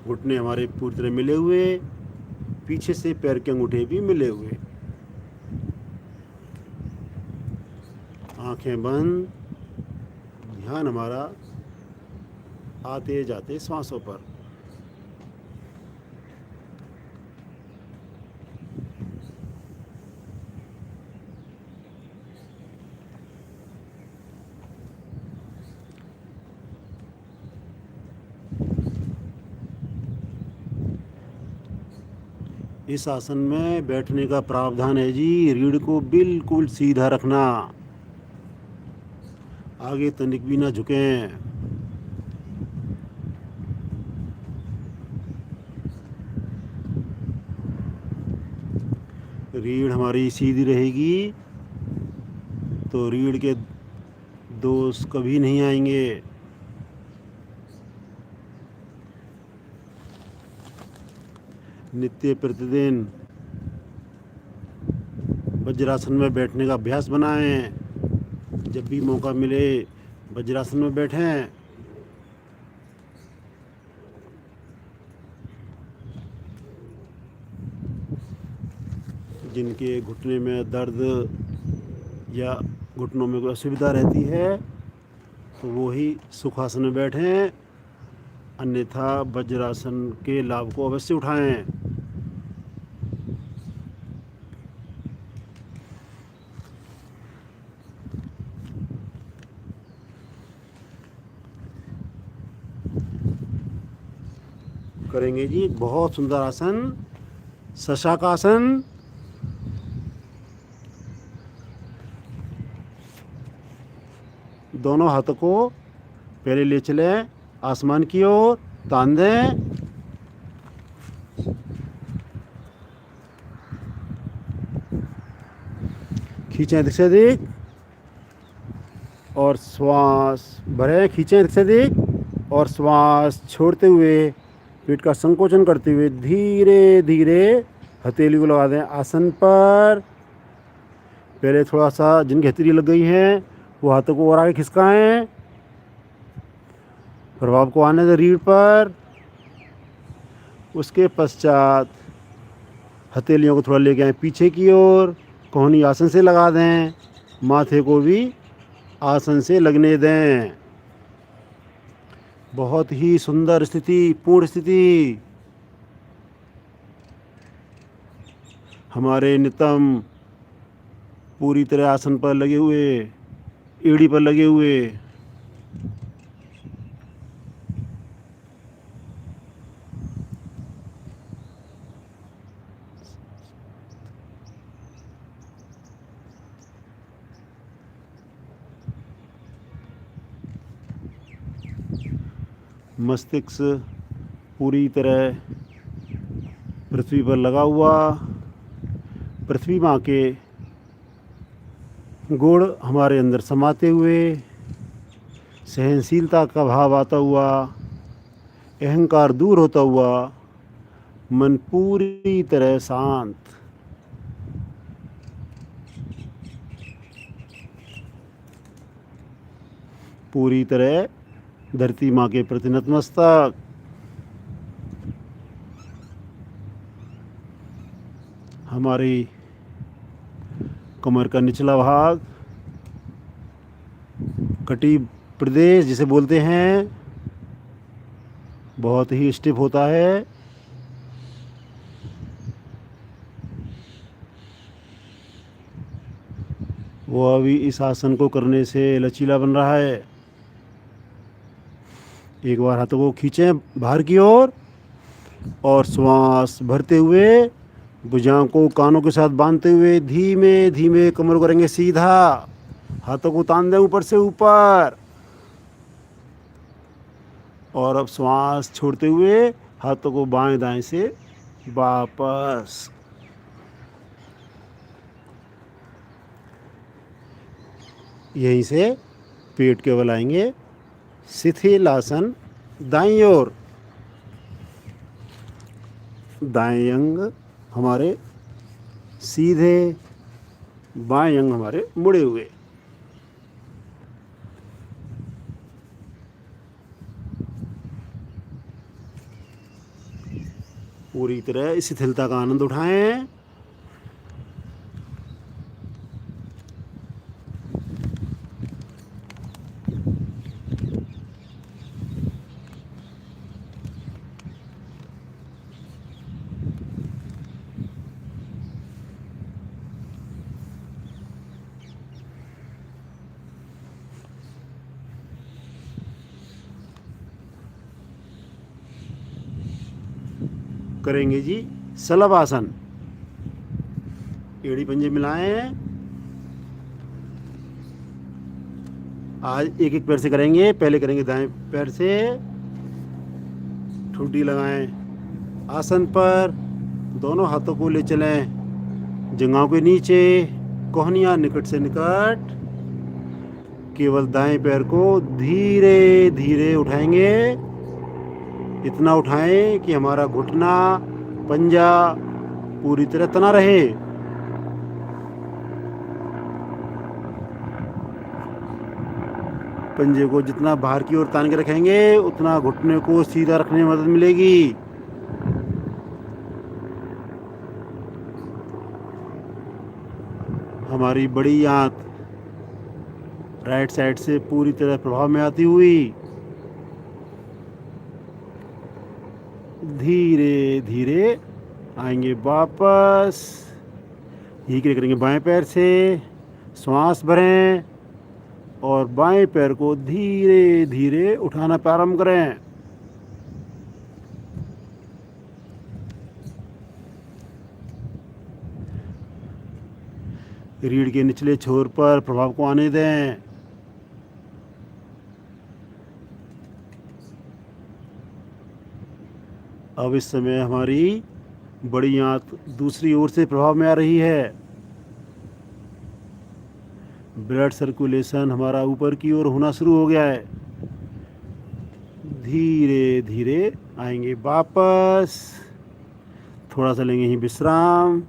घुटने हमारे पूरी तरह मिले हुए, पीछे से पैर के अंगूठे भी मिले हुए, आंखें बंद। ध्यान हमारा आते जाते सांसों पर। इस आसन में बैठने का प्रावधान है जी। रीढ़ को बिल्कुल सीधा रखना, आगे तनिक भी ना झुकें। रीढ़ हमारी सीधी रहेगी तो रीढ़ के दोष कभी नहीं आएंगे। नित्य प्रतिदिन वज्रासन में बैठने का अभ्यास बनाएं। जब भी मौका मिले वज्रासन में बैठें। जिनके घुटने में दर्द या घुटनों में कोई असुविधा रहती है तो वो ही सुखासन में बैठें, अन्यथा वज्रासन के लाभ को अवश्य उठाएं। करेंगे जी बहुत सुंदर आसन, शशाकासन। दोनों हाथों को पहले ले चलें आसमान की ओर, तान दें। खींचें अधिक से अधिक और श्वास भरें, खींचें अधिक से अधिक और श्वास छोड़ते हुए पेट का संकोचन करते हुए धीरे धीरे हथेली को लगा दें आसन पर। पहले थोड़ा सा जिनकी हथेली लग गई है वो हाथों को और आगे खिसकाएं, प्रभाव को आने दें रीढ़ पर। उसके पश्चात हथेलियों को थोड़ा लेके आए पीछे की ओर, कोहनी आसन से लगा दें, माथे को भी आसन से लगने दें। बहुत ही सुंदर स्थिति, पूर्ण स्थिति। हमारे नितंब पूरी तरह आसन पर लगे हुए, एड़ी पर लगे हुए। मस्तिष्क पूरी तरह पृथ्वी पर लगा हुआ, पृथ्वी माँ के गुण हमारे अंदर समाते हुए, सहनशीलता का भाव आता हुआ, अहंकार दूर होता हुआ, मन पूरी तरह शांत। पूरी तरह धरती माँ के प्रति नतमस्तक। हमारी कमर का निचला भाग, कटी प्रदेश जिसे बोलते हैं, बहुत ही स्टिफ होता है। वो अभी इस आसन को करने से लचीला बन रहा है। एक बार हाथों को खींचें बाहर की ओर और श्वास भरते हुए भुजाओं को कानों के साथ बांधते हुए धीमे धीमे कमर को करेंगे सीधा। हाथों को तान दें ऊपर से ऊपर और अब श्वास छोड़ते हुए हाथों को बाएं दाएं से वापस। यहीं से पेट के बल आएंगे शिथिल आसन दाईं ओर। दाएं अंग हमारे सीधे, बाएं अंग हमारे मुड़े हुए। पूरी तरह इस शिथिलता का आनंद उठाएं। करेंगे जी सलभ आसन। एड़ी पंजे मिलाएं। आज एक एक पैर से करेंगे। पहले करेंगे दाएं पैर से, ठुड्डी लगाएं आसन पर, दोनों हाथों को ले चलें जंघाओं के नीचे, कोहनियां निकट से निकट। केवल दाएं पैर को धीरे धीरे उठाएंगे। इतना उठाएं कि हमारा घुटना, पंजा पूरी तरह तना रहे। पंजे को जितना बाहर की ओर तान के रखेंगे उतना घुटने को सीधा रखने में मदद मिलेगी। हमारी बड़ी आंत राइट साइड से पूरी तरह प्रभाव में आती हुई धीरे धीरे आएंगे वापस। यही के लिए करेंगे बाएं पैर से। श्वास भरें और बाएं पैर को धीरे धीरे उठाना प्रारंभ करें। रीढ़ के निचले छोर पर प्रभाव को आने दें। अब इस समय हमारी बड़ी आंत दूसरी ओर से प्रभाव में आ रही है। ब्लड सर्कुलेशन हमारा ऊपर की ओर होना शुरू हो गया है। धीरे धीरे आएंगे वापस, थोड़ा सा लेंगे ही विश्राम।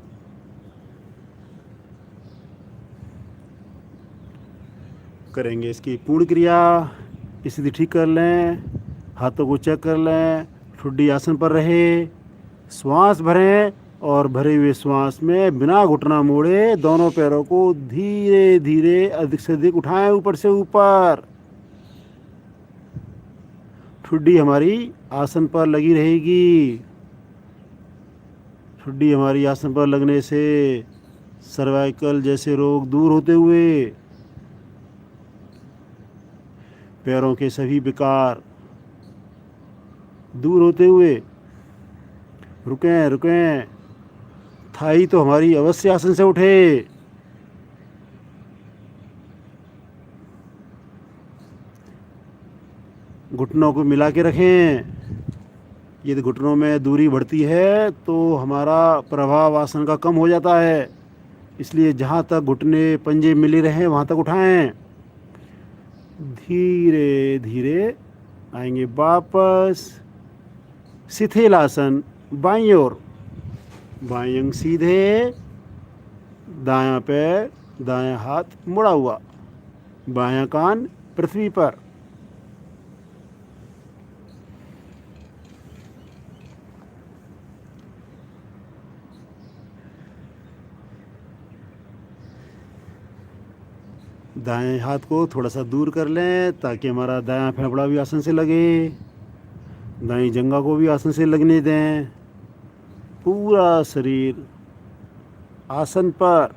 करेंगे इसकी पूर्ण क्रिया। स्थिति ठीक कर लें, हाथों को चेक कर लें, ठुड्डी आसन पर रहे, श्वास भरें और भरे हुए श्वास में बिना घुटना मोड़े दोनों पैरों को धीरे धीरे अधिक से अधिक उठाएं ऊपर से ऊपर। ठुड्डी हमारी आसन पर लगी रहेगी। ठुड्डी हमारी आसन पर लगने से सर्वाइकल जैसे रोग दूर होते हुए पैरों के सभी विकार दूर होते हुए रुकें रुकें। थाई तो हमारी अवश्य आसन से उठे। घुटनों को मिला के रखें। यदि घुटनों में दूरी बढ़ती है तो हमारा प्रभाव आसन का कम हो जाता है, इसलिए जहाँ तक घुटने पंजे मिले रहें वहाँ तक उठाएं। धीरे धीरे आएंगे वापस। शिथिल आसन बाईं ओर, बाईं अंग सीधे, दायां पैर दायां हाथ मुड़ा हुआ, बायां कान पृथ्वी पर। दाएं हाथ को थोड़ा सा दूर कर लें ताकि हमारा दायां फेफड़ा भी आसन से लगे। दाईं जंघा को भी आसन से लगने दें। पूरा शरीर आसन पर,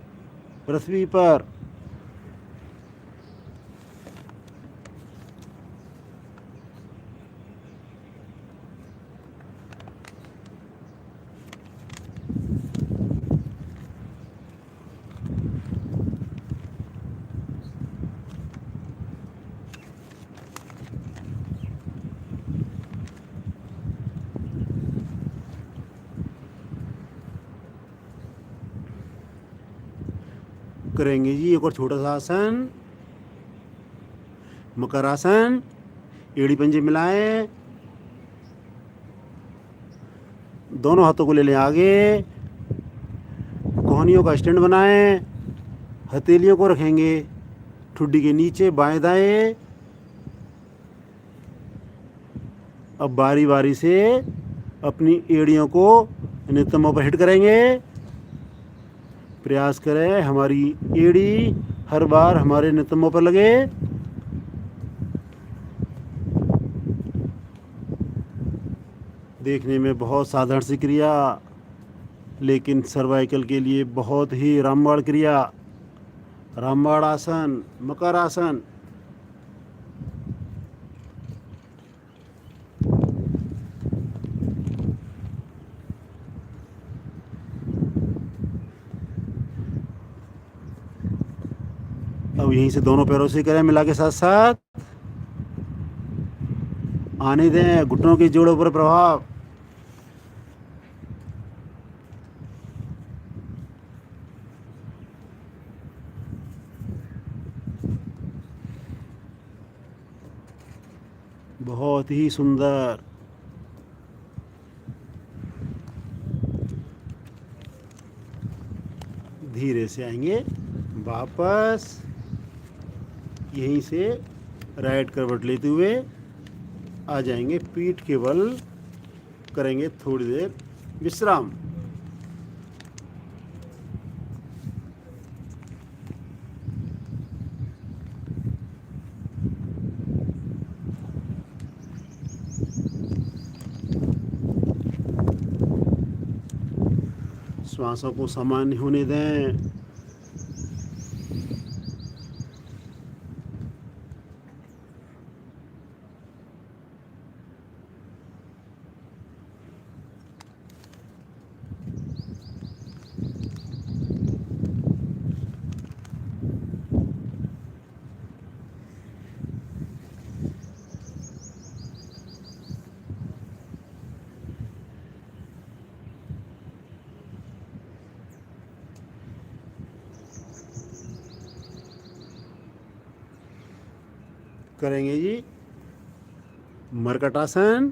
पृथ्वी पर। करेंगे जी एक और छोटा सा आसन, मकर आसन। एड़ी पंजे मिलाएं, दोनों हाथों को ले लें आगे, कोहनियों का स्टैंड बनाएं, हथेलियों को रखेंगे ठुड्डी के नीचे बाएं दाएं। अब बारी बारी से अपनी एड़ियों को नितंबों पर हिट करेंगे। प्रयास करें हमारी एड़ी हर बार हमारे नितंबों पर लगे। देखने में बहुत साधारण सी क्रिया, लेकिन सर्वाइकल के लिए बहुत ही रामबाण क्रिया। रामबाण आसन, मकर आसन। अब यहीं से दोनों पैरों से करें मिला के साथ साथ। आने दें घुटनों के जोड़ों पर प्रभाव। बहुत ही सुंदर। धीरे से आएंगे वापस। यहीं से राइट करवट लेते हुए आ जाएंगे पीठ के बल। करेंगे थोड़ी देर विश्राम। श्वासों को सामान्य होने दें। करेंगे जी मरकट आसन।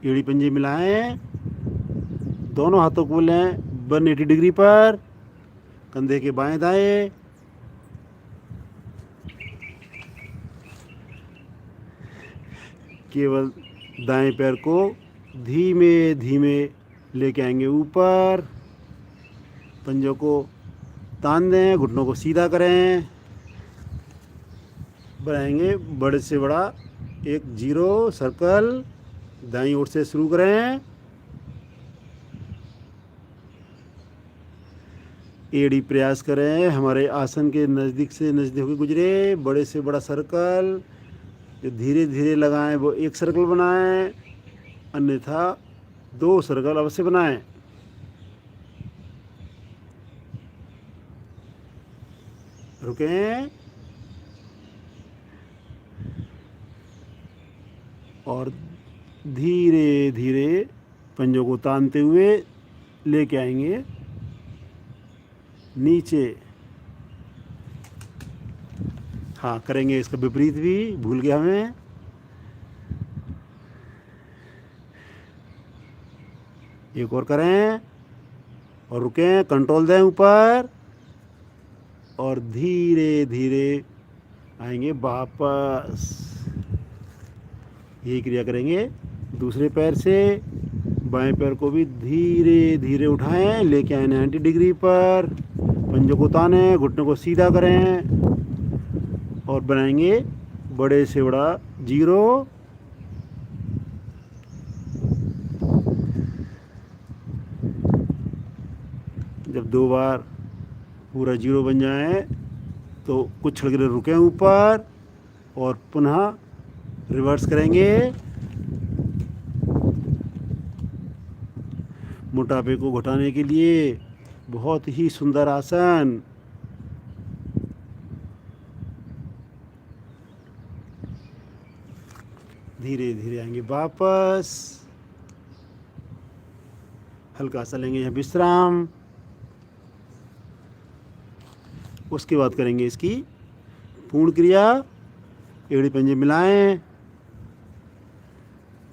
एड़ी पंजे मिलाएं, दोनों हाथों को लें 180 डिग्री पर, कंधे के बाएं दाएं। केवल दाएं पैर को धीमे धीमे लेके आएंगे ऊपर, पंजों को तान दें, घुटनों को सीधा करें, बनाएंगे बड़े से बड़ा एक जीरो सर्कल। दाईं ओर से शुरू करें, एड़ी प्रयास करें हमारे आसन के नज़दीक से नज़दीक होकर गुजरे। बड़े से बड़ा सर्कल जो धीरे धीरे लगाएं वो एक सर्कल बनाएं, अन्यथा 2 सर्कल अवश्य बनाएं। रुकें और धीरे धीरे पंजों को तानते हुए लेके आएंगे नीचे। हाँ, करेंगे इसका विपरीत भी, भूल गया हमें। एक और करें और रुकें, कंट्रोल दें ऊपर और धीरे धीरे आएंगे वापस। यही क्रिया करेंगे दूसरे पैर से। बाएं पैर को भी धीरे धीरे उठाएं, लेके आए 90 डिग्री पर, पंजों को तानें, घुटनों को सीधा करें और बनाएंगे बड़े से बड़ा जीरो। जब 2 बार पूरा जीरो बन जाए तो कुछ क्षण के लिए रुकें ऊपर और पुनः रिवर्स करेंगे। मोटापे को घटाने के लिए बहुत ही सुंदर आसन। धीरे धीरे आएंगे वापस, हल्का सा लेंगे यहाँ विश्राम। उसके बाद करेंगे इसकी पूर्ण क्रिया। एड़ी पंजे मिलाएं,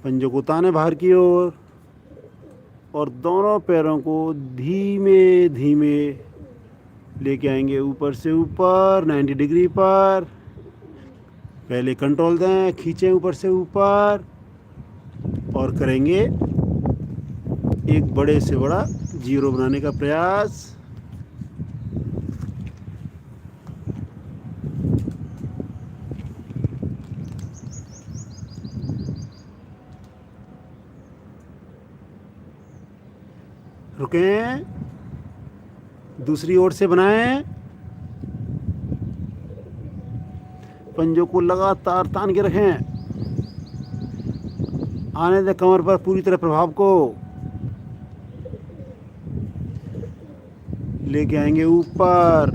पंजों को ताने बाहर की ओर और दोनों पैरों को धीमे धीमे लेके आएंगे ऊपर से ऊपर 90 डिग्री पर। पहले कंट्रोल दें, खींचें ऊपर से ऊपर और करेंगे एक बड़े से बड़ा जीरो बनाने का प्रयास। रुकें, दूसरी ओर से बनाएं, पंजों को लगातार तान के रखें, आने दें कमर पर पूरी तरह प्रभाव को। लेके आएंगे ऊपर,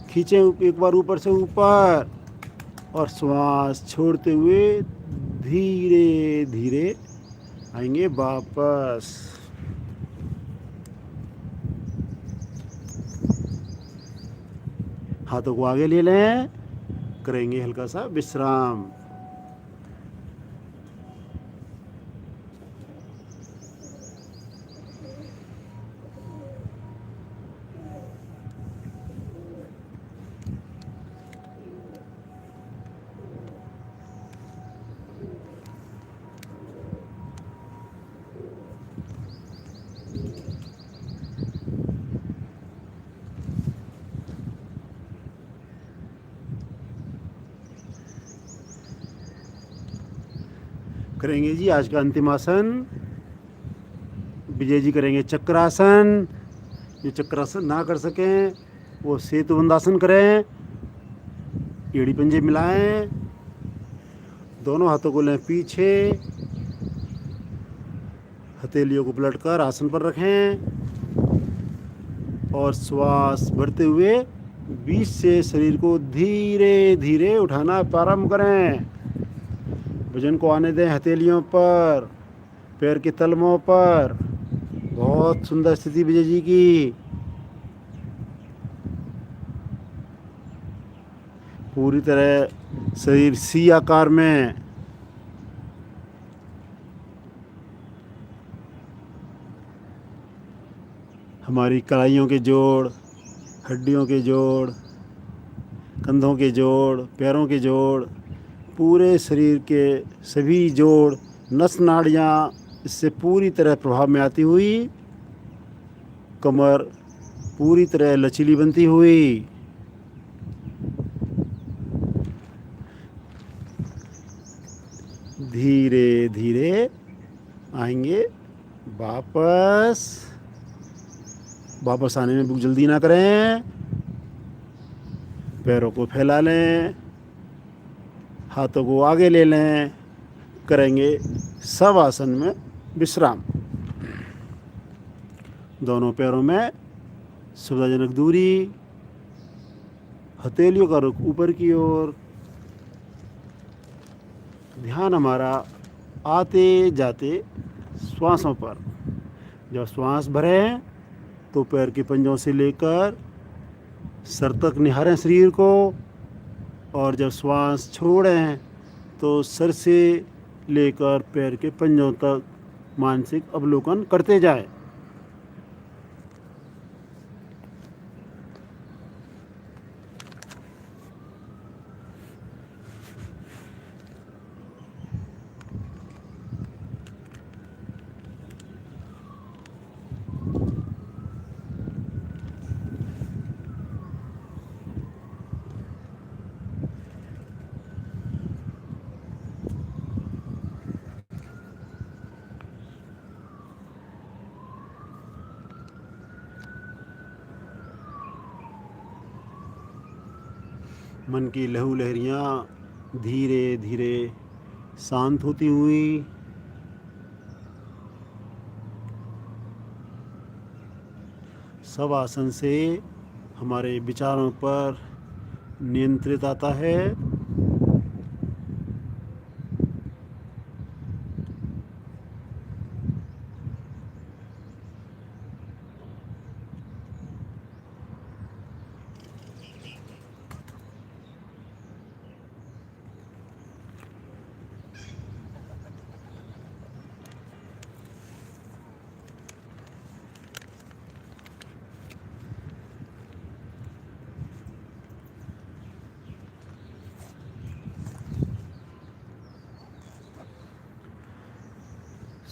खींचें एक बार ऊपर से ऊपर और श्वास छोड़ते हुए धीरे धीरे आएंगे वापस। हाथों को आगे ले लें, करेंगे हल्का सा विश्राम। करेंगे जी आज का अंतिम आसन। विजय जी करेंगे चक्रासन। जो चक्रासन ना कर सकें वो सेतुबंधासन करें। एड़ी पंजे मिलाएं, दोनों हाथों को लें पीछे, हथेलियों को पलटकर आसन पर रखें और श्वास भरते हुए बीच से शरीर को धीरे धीरे उठाना प्रारंभ करें। वजन को आने दें हथेलियों पर, पैर के तलमों पर। बहुत सुंदर स्थिति विजय जी की। पूरी तरह शरीर सी आकार में। हमारी कलाइयों के जोड़, हड्डियों के जोड़, कंधों के जोड़, पैरों के जोड़, पूरे शरीर के सभी जोड़, नस नाड़ियाँ इससे पूरी तरह प्रभाव में आती हुई कमर पूरी तरह लचीली बनती हुई धीरे धीरे आएंगे वापस। वापस आने में जल्दी ना करें। पैरों को फैला लें, हाथों को आगे ले लें। करेंगे सब आसन में विश्राम। दोनों पैरों में सुविधाजनक दूरी, हथेलियों का रुख ऊपर की ओर। ध्यान हमारा आते जाते श्वासों पर। जब श्वास भरें तो पैर के पंजों से लेकर सर तक निहारें शरीर को, और जब श्वास छोड़ें तो सर से लेकर पैर के पंजों तक मानसिक अवलोकन करते जाएं। मन की लहू लहरियाँ धीरे धीरे शांत होती हुई सब आसन से हमारे विचारों पर नियंत्रित आता है।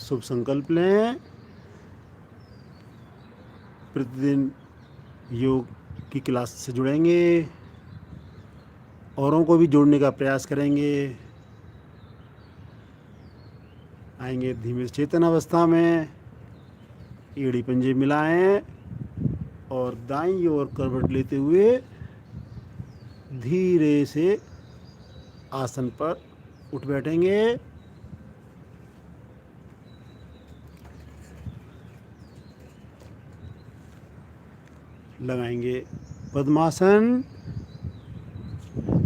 शुभ संकल्प लें। प्रतिदिन योग की क्लास से जुड़ेंगे, औरों को भी जोड़ने का प्रयास करेंगे। आएंगे धीमे चेतन अवस्था में। एड़ी पंजे मिलाएं और दाईं ओर करवट लेते हुए धीरे से आसन पर उठ बैठेंगे। लगाएंगे पद्मासन।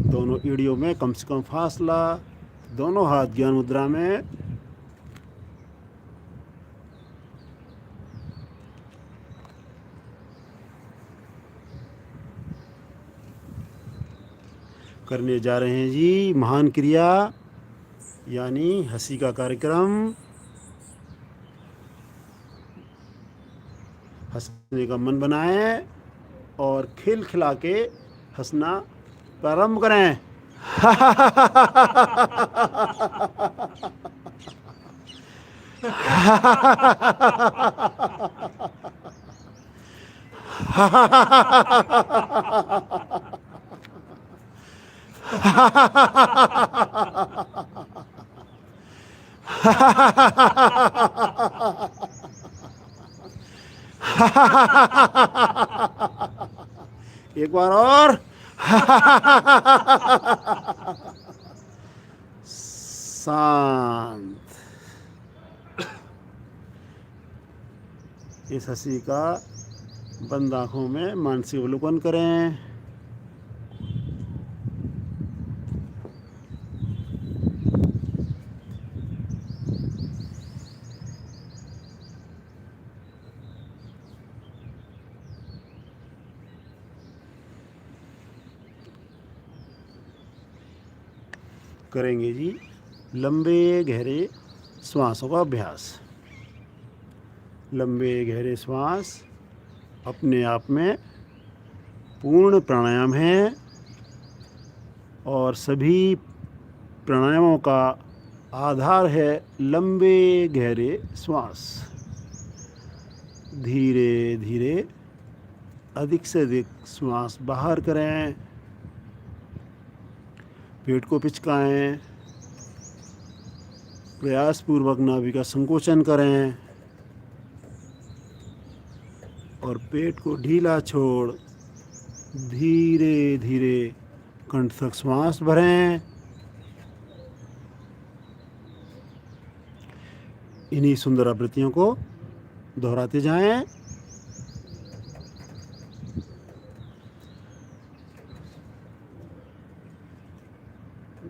दोनों एड़ियों में कम से कम फासला, दोनों हाथ ज्ञान मुद्रा में। करने जा रहे हैं जी महान क्रिया, यानी हंसी का कार्यक्रम। हंसने का मन बनाएं और खिलखिला के हंसना प्रारंभ करें। एक बार और। शांत। इस हंसी का बंद आंखों में मानसिक अवलोकन करें। करेंगे जी लंबे गहरे श्वासों का अभ्यास। लंबे गहरे श्वास अपने आप में पूर्ण प्राणायाम है और सभी प्राणायामों का आधार है लंबे गहरे श्वास। धीरे धीरे अधिक से अधिक श्वास बाहर करें, पेट को पिचकाएं, प्रयासपूर्वक नाभि का संकोचन करें और पेट को ढीला छोड़ धीरे धीरे कंठ तक श्वास भरें। इन्हीं सुंदर आवृत्तियों को दोहराते जाएं।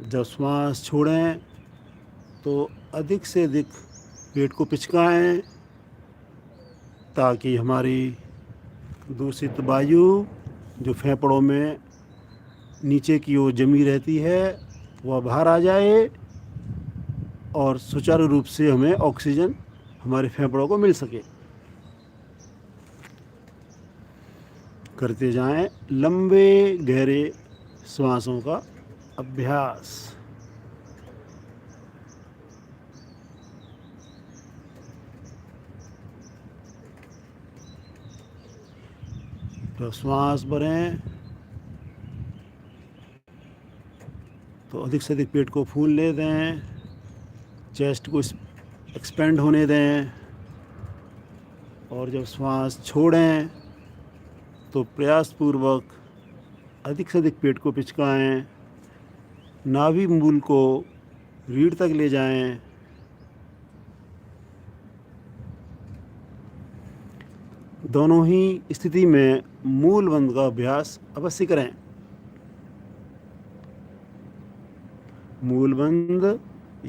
जब श्वास छोड़ें तो अधिक से अधिक पेट को पिचकाएं ताकि हमारी दूषित वायु जो फेफड़ों में नीचे की ओर जमी रहती है वह बाहर आ जाए और सुचारू रूप से हमें ऑक्सीजन हमारे फेफड़ों को मिल सके। करते जाएं लंबे गहरे श्वासों का अभ्यास। तो श्वास भरें तो अधिक से अधिक पेट को फूल ले दें, चेस्ट को एक्सपेंड होने दें और जब श्वास छोड़ें तो प्रयासपूर्वक अधिक से अधिक पेट को पिचकाएं, नाभि मूल को रीढ़ तक ले जाएं। दोनों ही स्थिति में मूल बंध का अभ्यास अवश्य करें। मूल बंध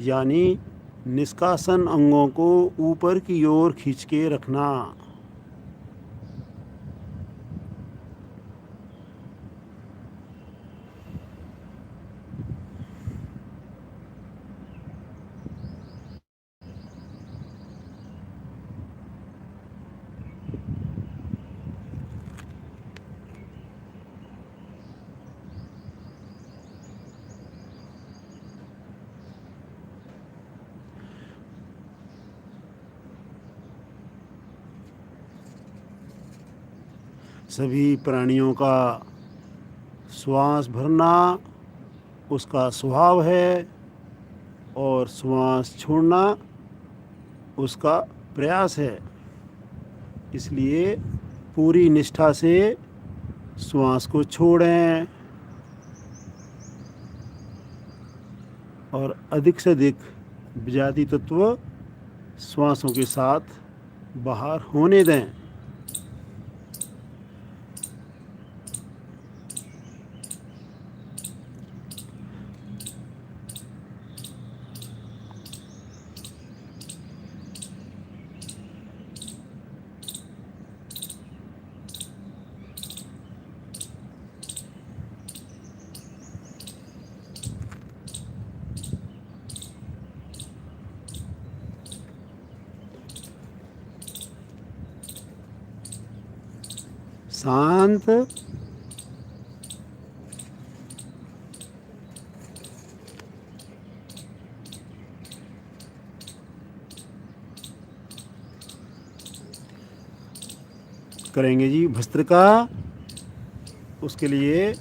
यानी निष्कासन अंगों को ऊपर की ओर खींच के रखना। सभी प्राणियों का श्वास भरना उसका स्वभाव है और श्वास छोड़ना उसका प्रयास है। इसलिए पूरी निष्ठा से श्वास को छोड़ें और अधिक से अधिक विजातीय तत्व श्वासों के साथ बाहर होने दें। शांत करेंगे जी भस्त्रिका। उसके लिए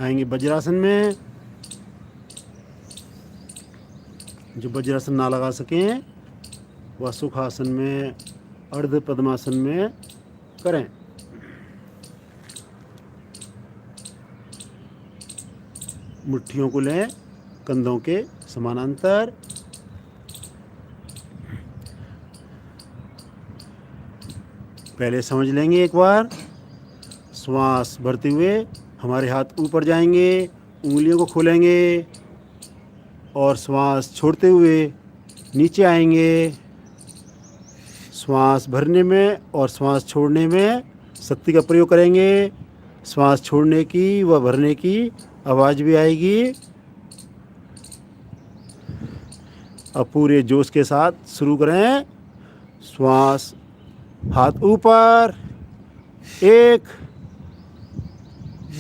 आएंगे वज्रासन में। जो वज्रासन ना लगा सकें वह सुखासन में अर्ध पद्मासन में करें। मुट्ठियों को लें कंधों के समानांतर। पहले समझ लेंगे एक बार। श्वास भरते हुए हमारे हाथ ऊपर जाएंगे, उंगलियों को खोलेंगे और श्वास छोड़ते हुए नीचे आएंगे। श्वास भरने में और श्वास छोड़ने में शक्ति का प्रयोग करेंगे। श्वास छोड़ने की व भरने की आवाज़ भी आएगी। अब पूरे जोश के साथ शुरू करें। श्वास, हाथ ऊपर, 1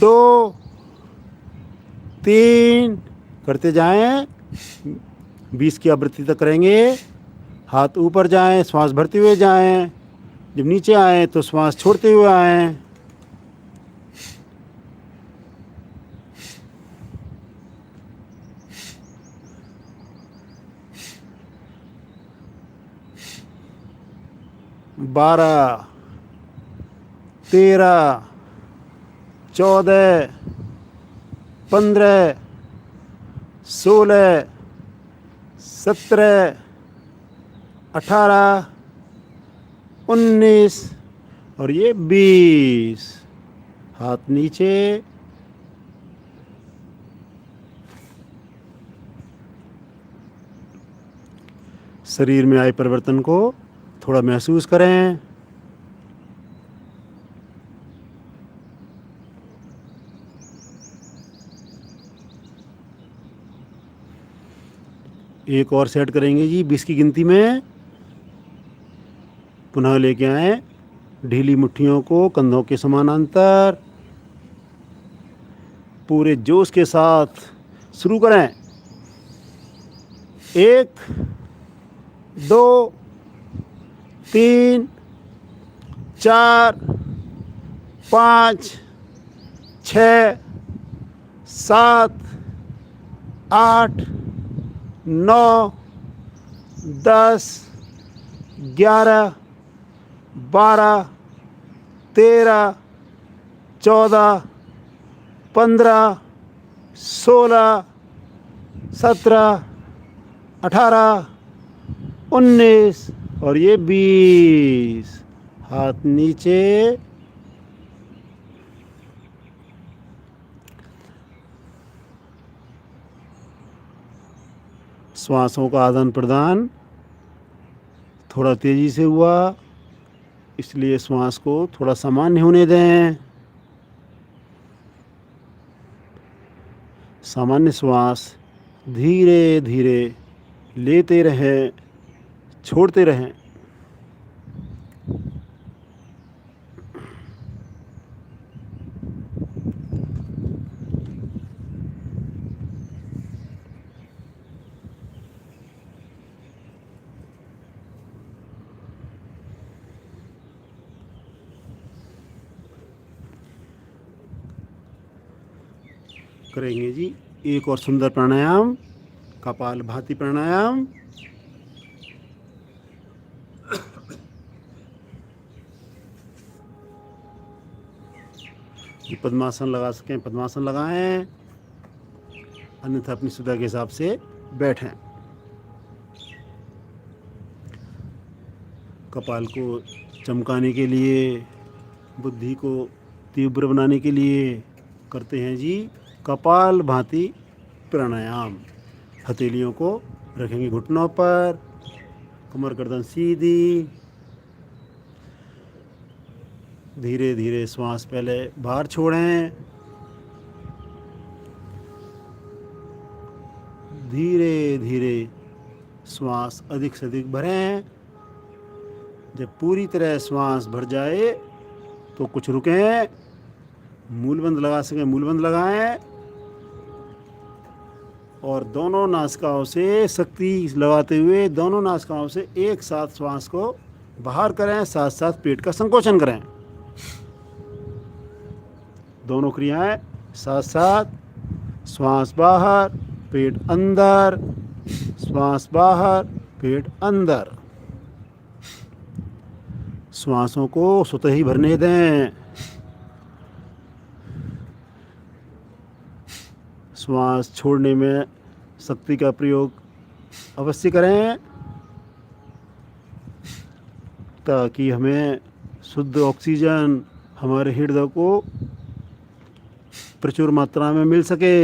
2 3 करते जाएं। 20 की आवृत्ति तक करेंगे। हाथ ऊपर जाएं, श्वास भरते हुए जाएं। जब नीचे आए तो श्वास छोड़ते हुए आएं। बारह, 13, 14, 15, 16, 17, 18, 19 और ये 20। हाथ नीचे। शरीर में आए परिवर्तन को थोड़ा महसूस करें। एक और सेट करेंगे जी 20 की गिनती में। पुनः लेके आए ढीली मुट्ठियों को कंधों के समानांतर। पूरे जोश के साथ शुरू करें। 1 2 3 4 5 6 7 8 9 10 11 12 13 14 15 16 17 18 19 और ये 20। हाथ नीचे। श्वासों का आदान प्रदान थोड़ा तेजी से हुआ, इसलिए श्वास को थोड़ा सामान्य होने दें। सामान्य श्वास धीरे धीरे लेते रहें, छोड़ते रहें। करेंगे जी एक और सुंदर प्राणायाम, कपाल भाती प्राणायाम। ये पद्मासन लगा सकें पद्मासन लगाएं, अन्यथा अपनी सुविधा के हिसाब से बैठें। कपाल को चमकाने के लिए, बुद्धि को तीव्र बनाने के लिए करते हैं जी कपाल भाती प्राणायाम। हथेलियों को रखेंगे घुटनों पर, कमर गर्दन सीधी। धीरे धीरे श्वास पहले बाहर छोड़ें, धीरे धीरे श्वास अधिक से अधिक भरें। जब पूरी तरह श्वास भर जाए तो कुछ रुकें, मूलबंद लगा सकें मूलबंद लगाएं और दोनों नासिकाओं से शक्ति लगाते हुए दोनों नासिकाओं से एक साथ श्वास को बाहर करें, साथ साथ पेट का संकोचन करें। दोनों क्रियाएं साथ साथ, श्वास बाहर पेट अंदर, श्वास बाहर पेट अंदर। श्वासों को स्वतः ही भरने दें। श्वास छोड़ने में शक्ति का प्रयोग अवश्य करें, ताकि हमें शुद्ध ऑक्सीजन हमारे हृदय को प्रचुर मात्रा में मिल सके।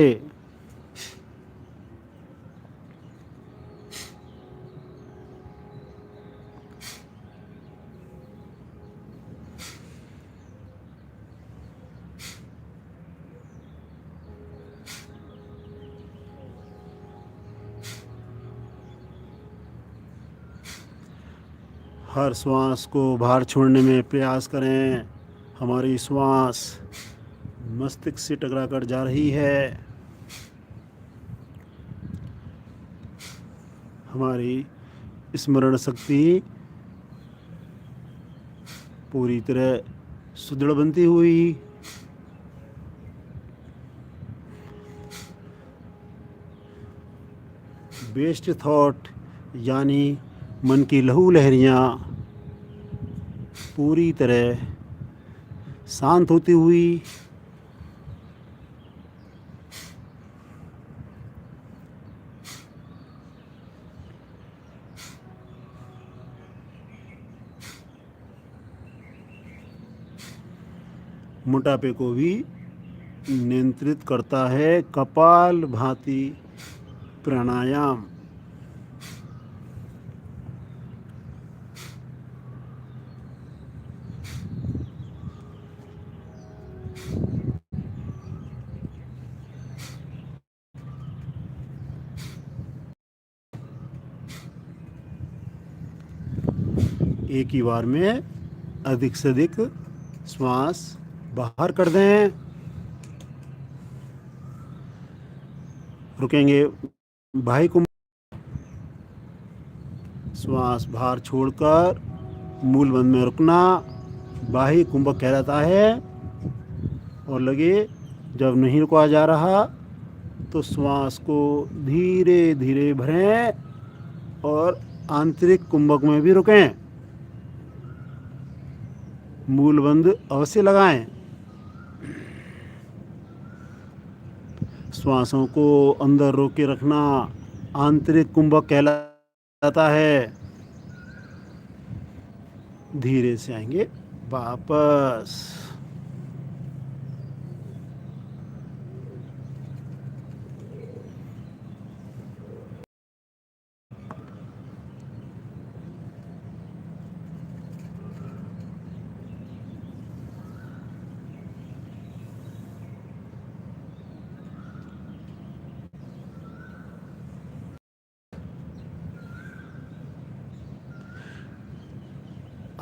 हर श्वास को बाहर छोड़ने में प्रयास करें। हमारी श्वास मस्तिष्क से टकराकर जा रही है। हमारी स्मरण शक्ति पूरी तरह सुदृढ़ बनती हुई वेस्ट थॉट यानी मन की लहू लहरियाँ पूरी तरह शांत होती हुई मोटापे को भी नियंत्रित करता है कपाल भाती प्राणायाम। एक ही बार में अधिक से अधिक श्वास बाहर कर दें। रुकेंगे बाह्य कुंभ। श्वास बाहर छोड़कर मूल बंद में रुकना बाह्य कुंभक कहलाता है। और लगे जब नहीं रुका जा रहा तो श्वास को धीरे धीरे भरें और आंतरिक कुंभक में भी रुकें। मूल बंद अवश्य लगाएं। श्वासों को अंदर रोक के रखना आंतरिक कुंभक कहलाता है। धीरे से आएंगे वापस।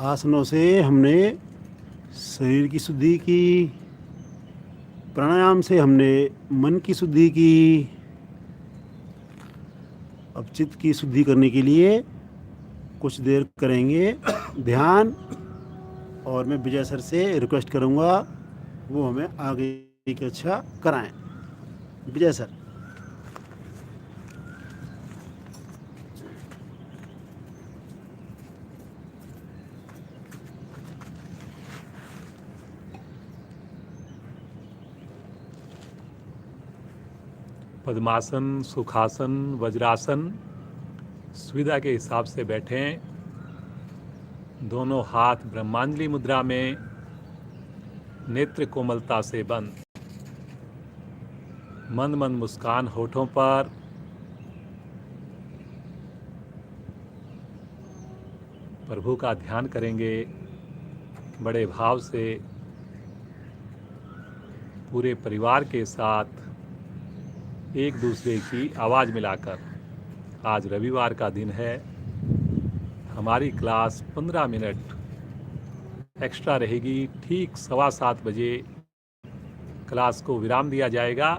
आसनों से हमने शरीर की शुद्धि की, प्राणायाम से हमने मन की शुद्धि की। अब चित्त की शुद्धि करने के लिए कुछ देर करेंगे ध्यान। और मैं विजय सर से रिक्वेस्ट करूंगा वो हमें आगे की कक्षा कराएं। विजय सर। पद्मासन, सुखासन, वज्रासन सुविधा के हिसाब से बैठें। दोनों हाथ ब्रह्मांजलि मुद्रा में, नेत्र कोमलता से बंद। मंद मंद मुस्कान होठों पर। प्रभु का ध्यान करेंगे बड़े भाव से, पूरे परिवार के साथ एक दूसरे की आवाज़ मिलाकर। आज रविवार का दिन है। हमारी क्लास 15 मिनट एक्स्ट्रा रहेगी। ठीक 7:15 बजे क्लास को विराम दिया जाएगा।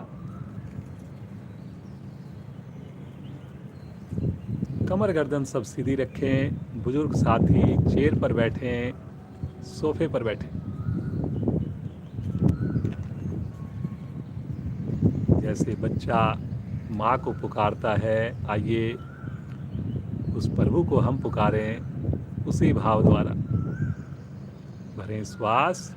कमर गर्दन सब सीधी रखें। बुजुर्ग साथी चेयर पर बैठें, सोफे पर बैठें। जैसे बच्चा माँ को पुकारता है, आइए उस प्रभु को हम पुकारें उसी भाव द्वारा। भरें श्वास।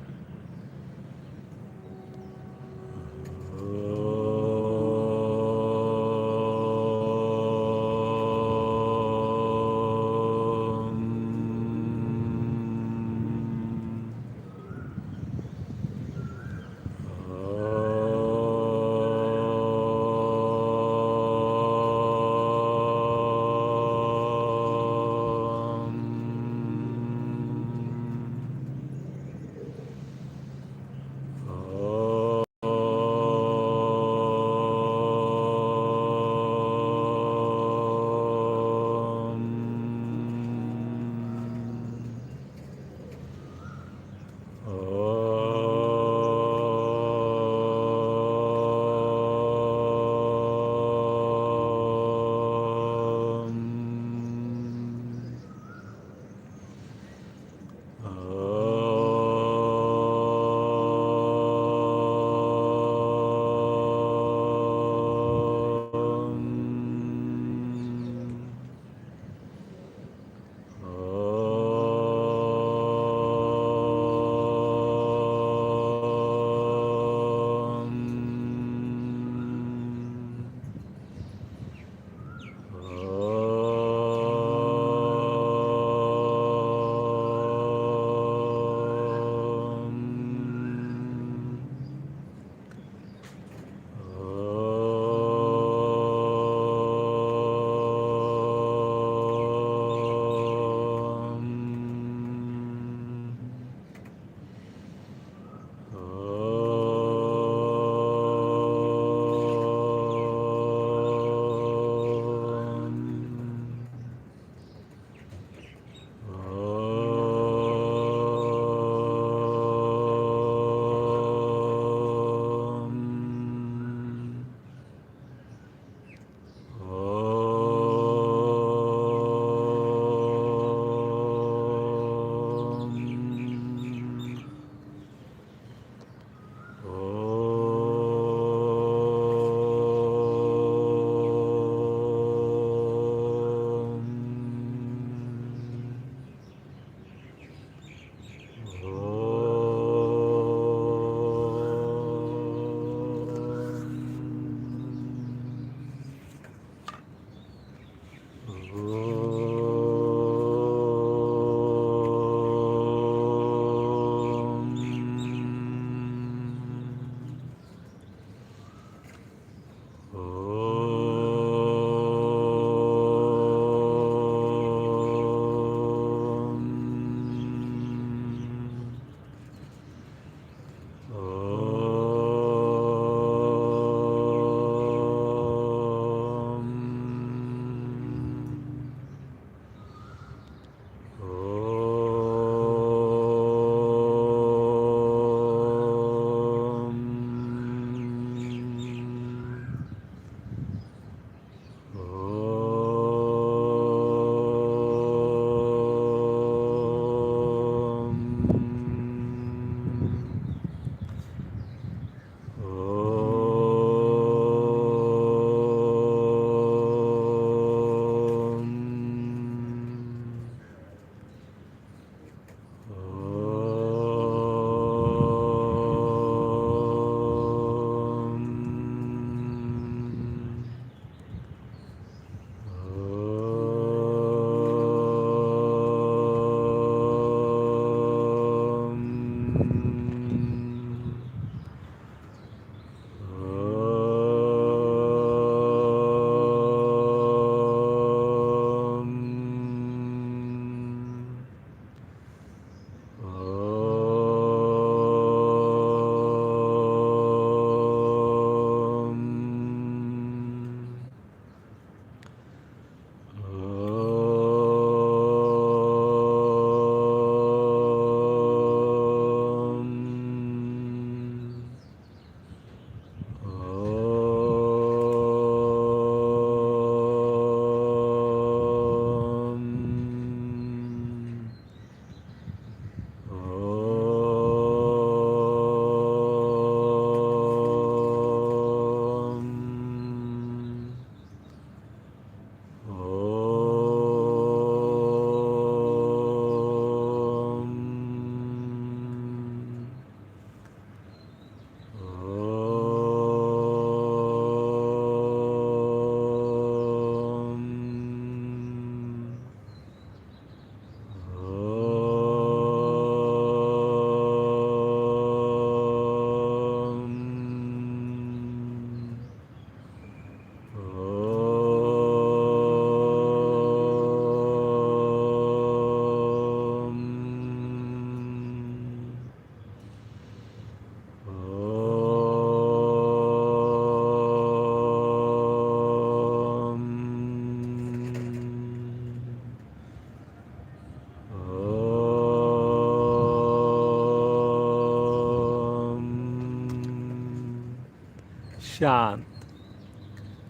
शांत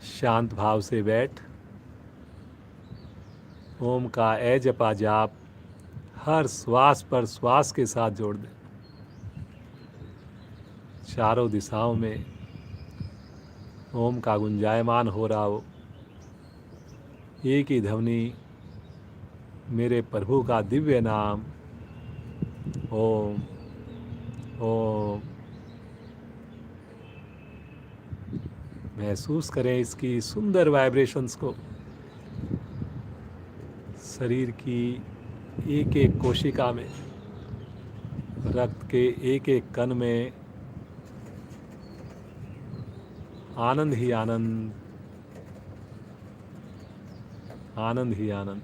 शांत भाव से बैठ ओम का ए जपा जाप हर श्वास पर श्वास के साथ जोड़ दे। चारों दिशाओं में ओम का गुंजायमान हो रहा हो। एक ही ध्वनि मेरे प्रभु का दिव्य नाम ओम ओम। महसूस करें इसकी सुंदर वाइब्रेशंस को। शरीर की एक एक कोशिका में, रक्त के एक एक कण में आनंद ही आनंद, आनंद ही आनंद।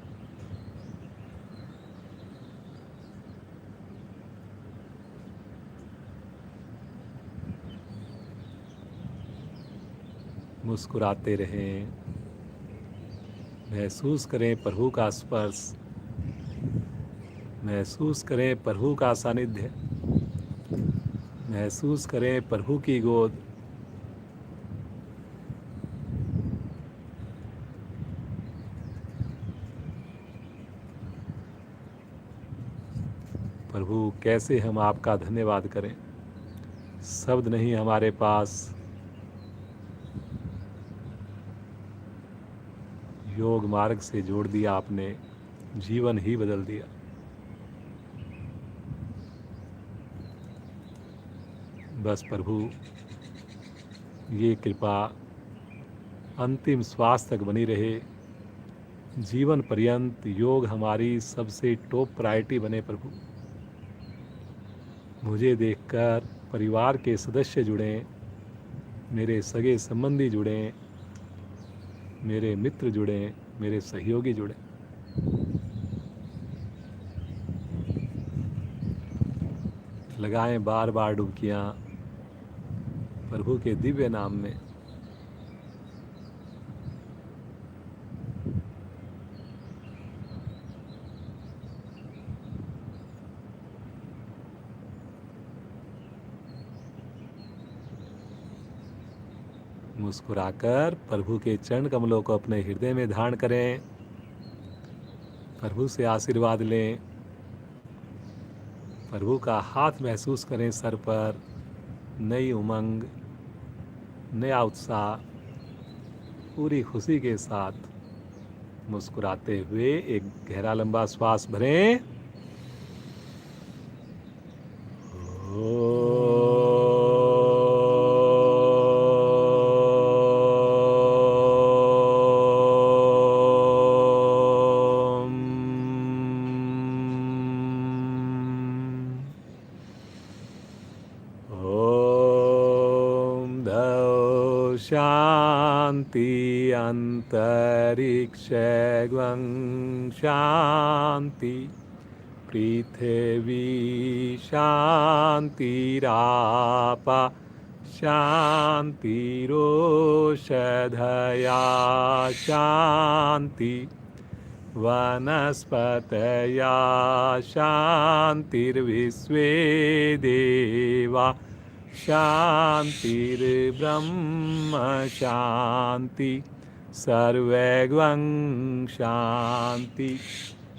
मुस्कुराते रहें। महसूस करें प्रभु का स्पर्श, महसूस करें प्रभु का सानिध्य, महसूस करें प्रभु की गोद। प्रभु कैसे हम आपका धन्यवाद करें, शब्द नहीं हमारे पास। योग मार्ग से जोड़ दिया आपने, जीवन ही बदल दिया। बस प्रभु ये कृपा अंतिम श्वास तक बनी रहे। जीवन पर्यंत योग हमारी सबसे टॉप प्रायोरिटी बने प्रभु। मुझे देखकर परिवार के सदस्य जुड़ें, मेरे सगे संबंधी जुड़ें, मेरे मित्र जुड़ें, मेरे सहयोगी जुड़ें। लगाएं बार बार डुबकियां प्रभु के दिव्य नाम में। मुस्कुराकर प्रभु के चरण कमलों को अपने हृदय में धारण करें, प्रभु से आशीर्वाद लें, प्रभु का हाथ महसूस करें सर पर। नई उमंग, नया उत्साह, पूरी खुशी के साथ मुस्कुराते हुए एक गहरा लंबा श्वास भरें। शांति अंतरिक्षं शांति पृथिवी शांतिरापा शांतिरोषधया शांति वनस्पतया शांतिर्विश्वे देवा शांतिर्ब्रह्म शांति सर्वैर्वं शांति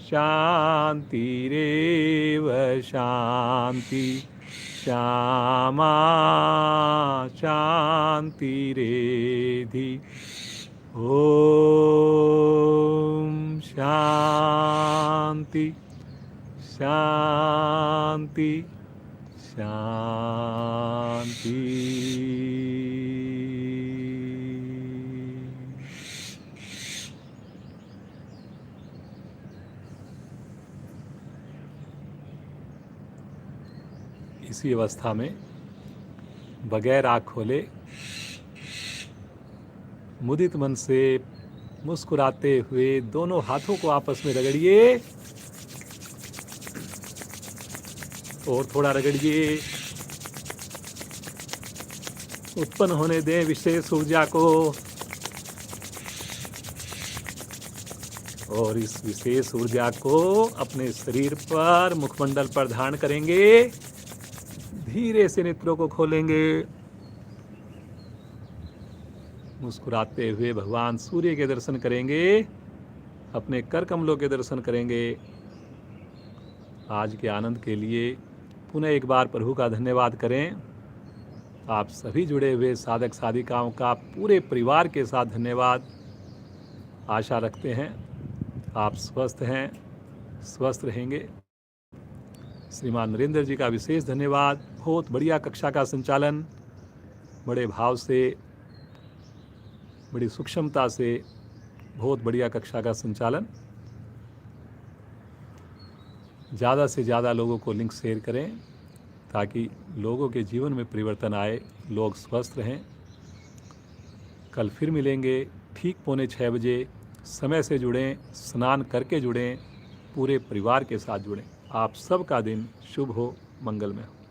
शांतिरेव शांति श्यामा शांतिरेधि। ओम शांति शांति शांति। इसी अवस्था में बगैर आँख खोले मुदित मन से मुस्कुराते हुए दोनों हाथों को आपस में रगड़िए और थोड़ा रगड़िए। उत्पन्न होने दें विशेष ऊर्जा को और इस विशेष ऊर्जा को अपने शरीर पर, मुखमंडल पर धारण करेंगे। धीरे से नेत्रों को खोलेंगे। मुस्कुराते हुए भगवान सूर्य के दर्शन करेंगे, अपने कर कमलों के दर्शन करेंगे। आज के आनंद के लिए पुनः एक बार प्रभु का धन्यवाद करें। आप सभी जुड़े हुए साधक साधिकाओं का पूरे परिवार के साथ धन्यवाद। आशा रखते हैं आप स्वस्थ हैं, स्वस्थ रहेंगे। श्रीमान नरेंद्र जी का विशेष धन्यवाद। बहुत बढ़िया कक्षा का संचालन, बड़े भाव से, बड़ी सूक्ष्मता से बहुत बढ़िया कक्षा का संचालन। ज़्यादा से ज़्यादा लोगों को लिंक शेयर करें ताकि लोगों के जीवन में परिवर्तन आए, लोग स्वस्थ रहें। कल फिर मिलेंगे ठीक 5:45 बजे। समय से जुड़ें, स्नान करके जुड़ें, पूरे परिवार के साथ जुड़ें। आप सबका दिन शुभ हो, मंगलमय हो।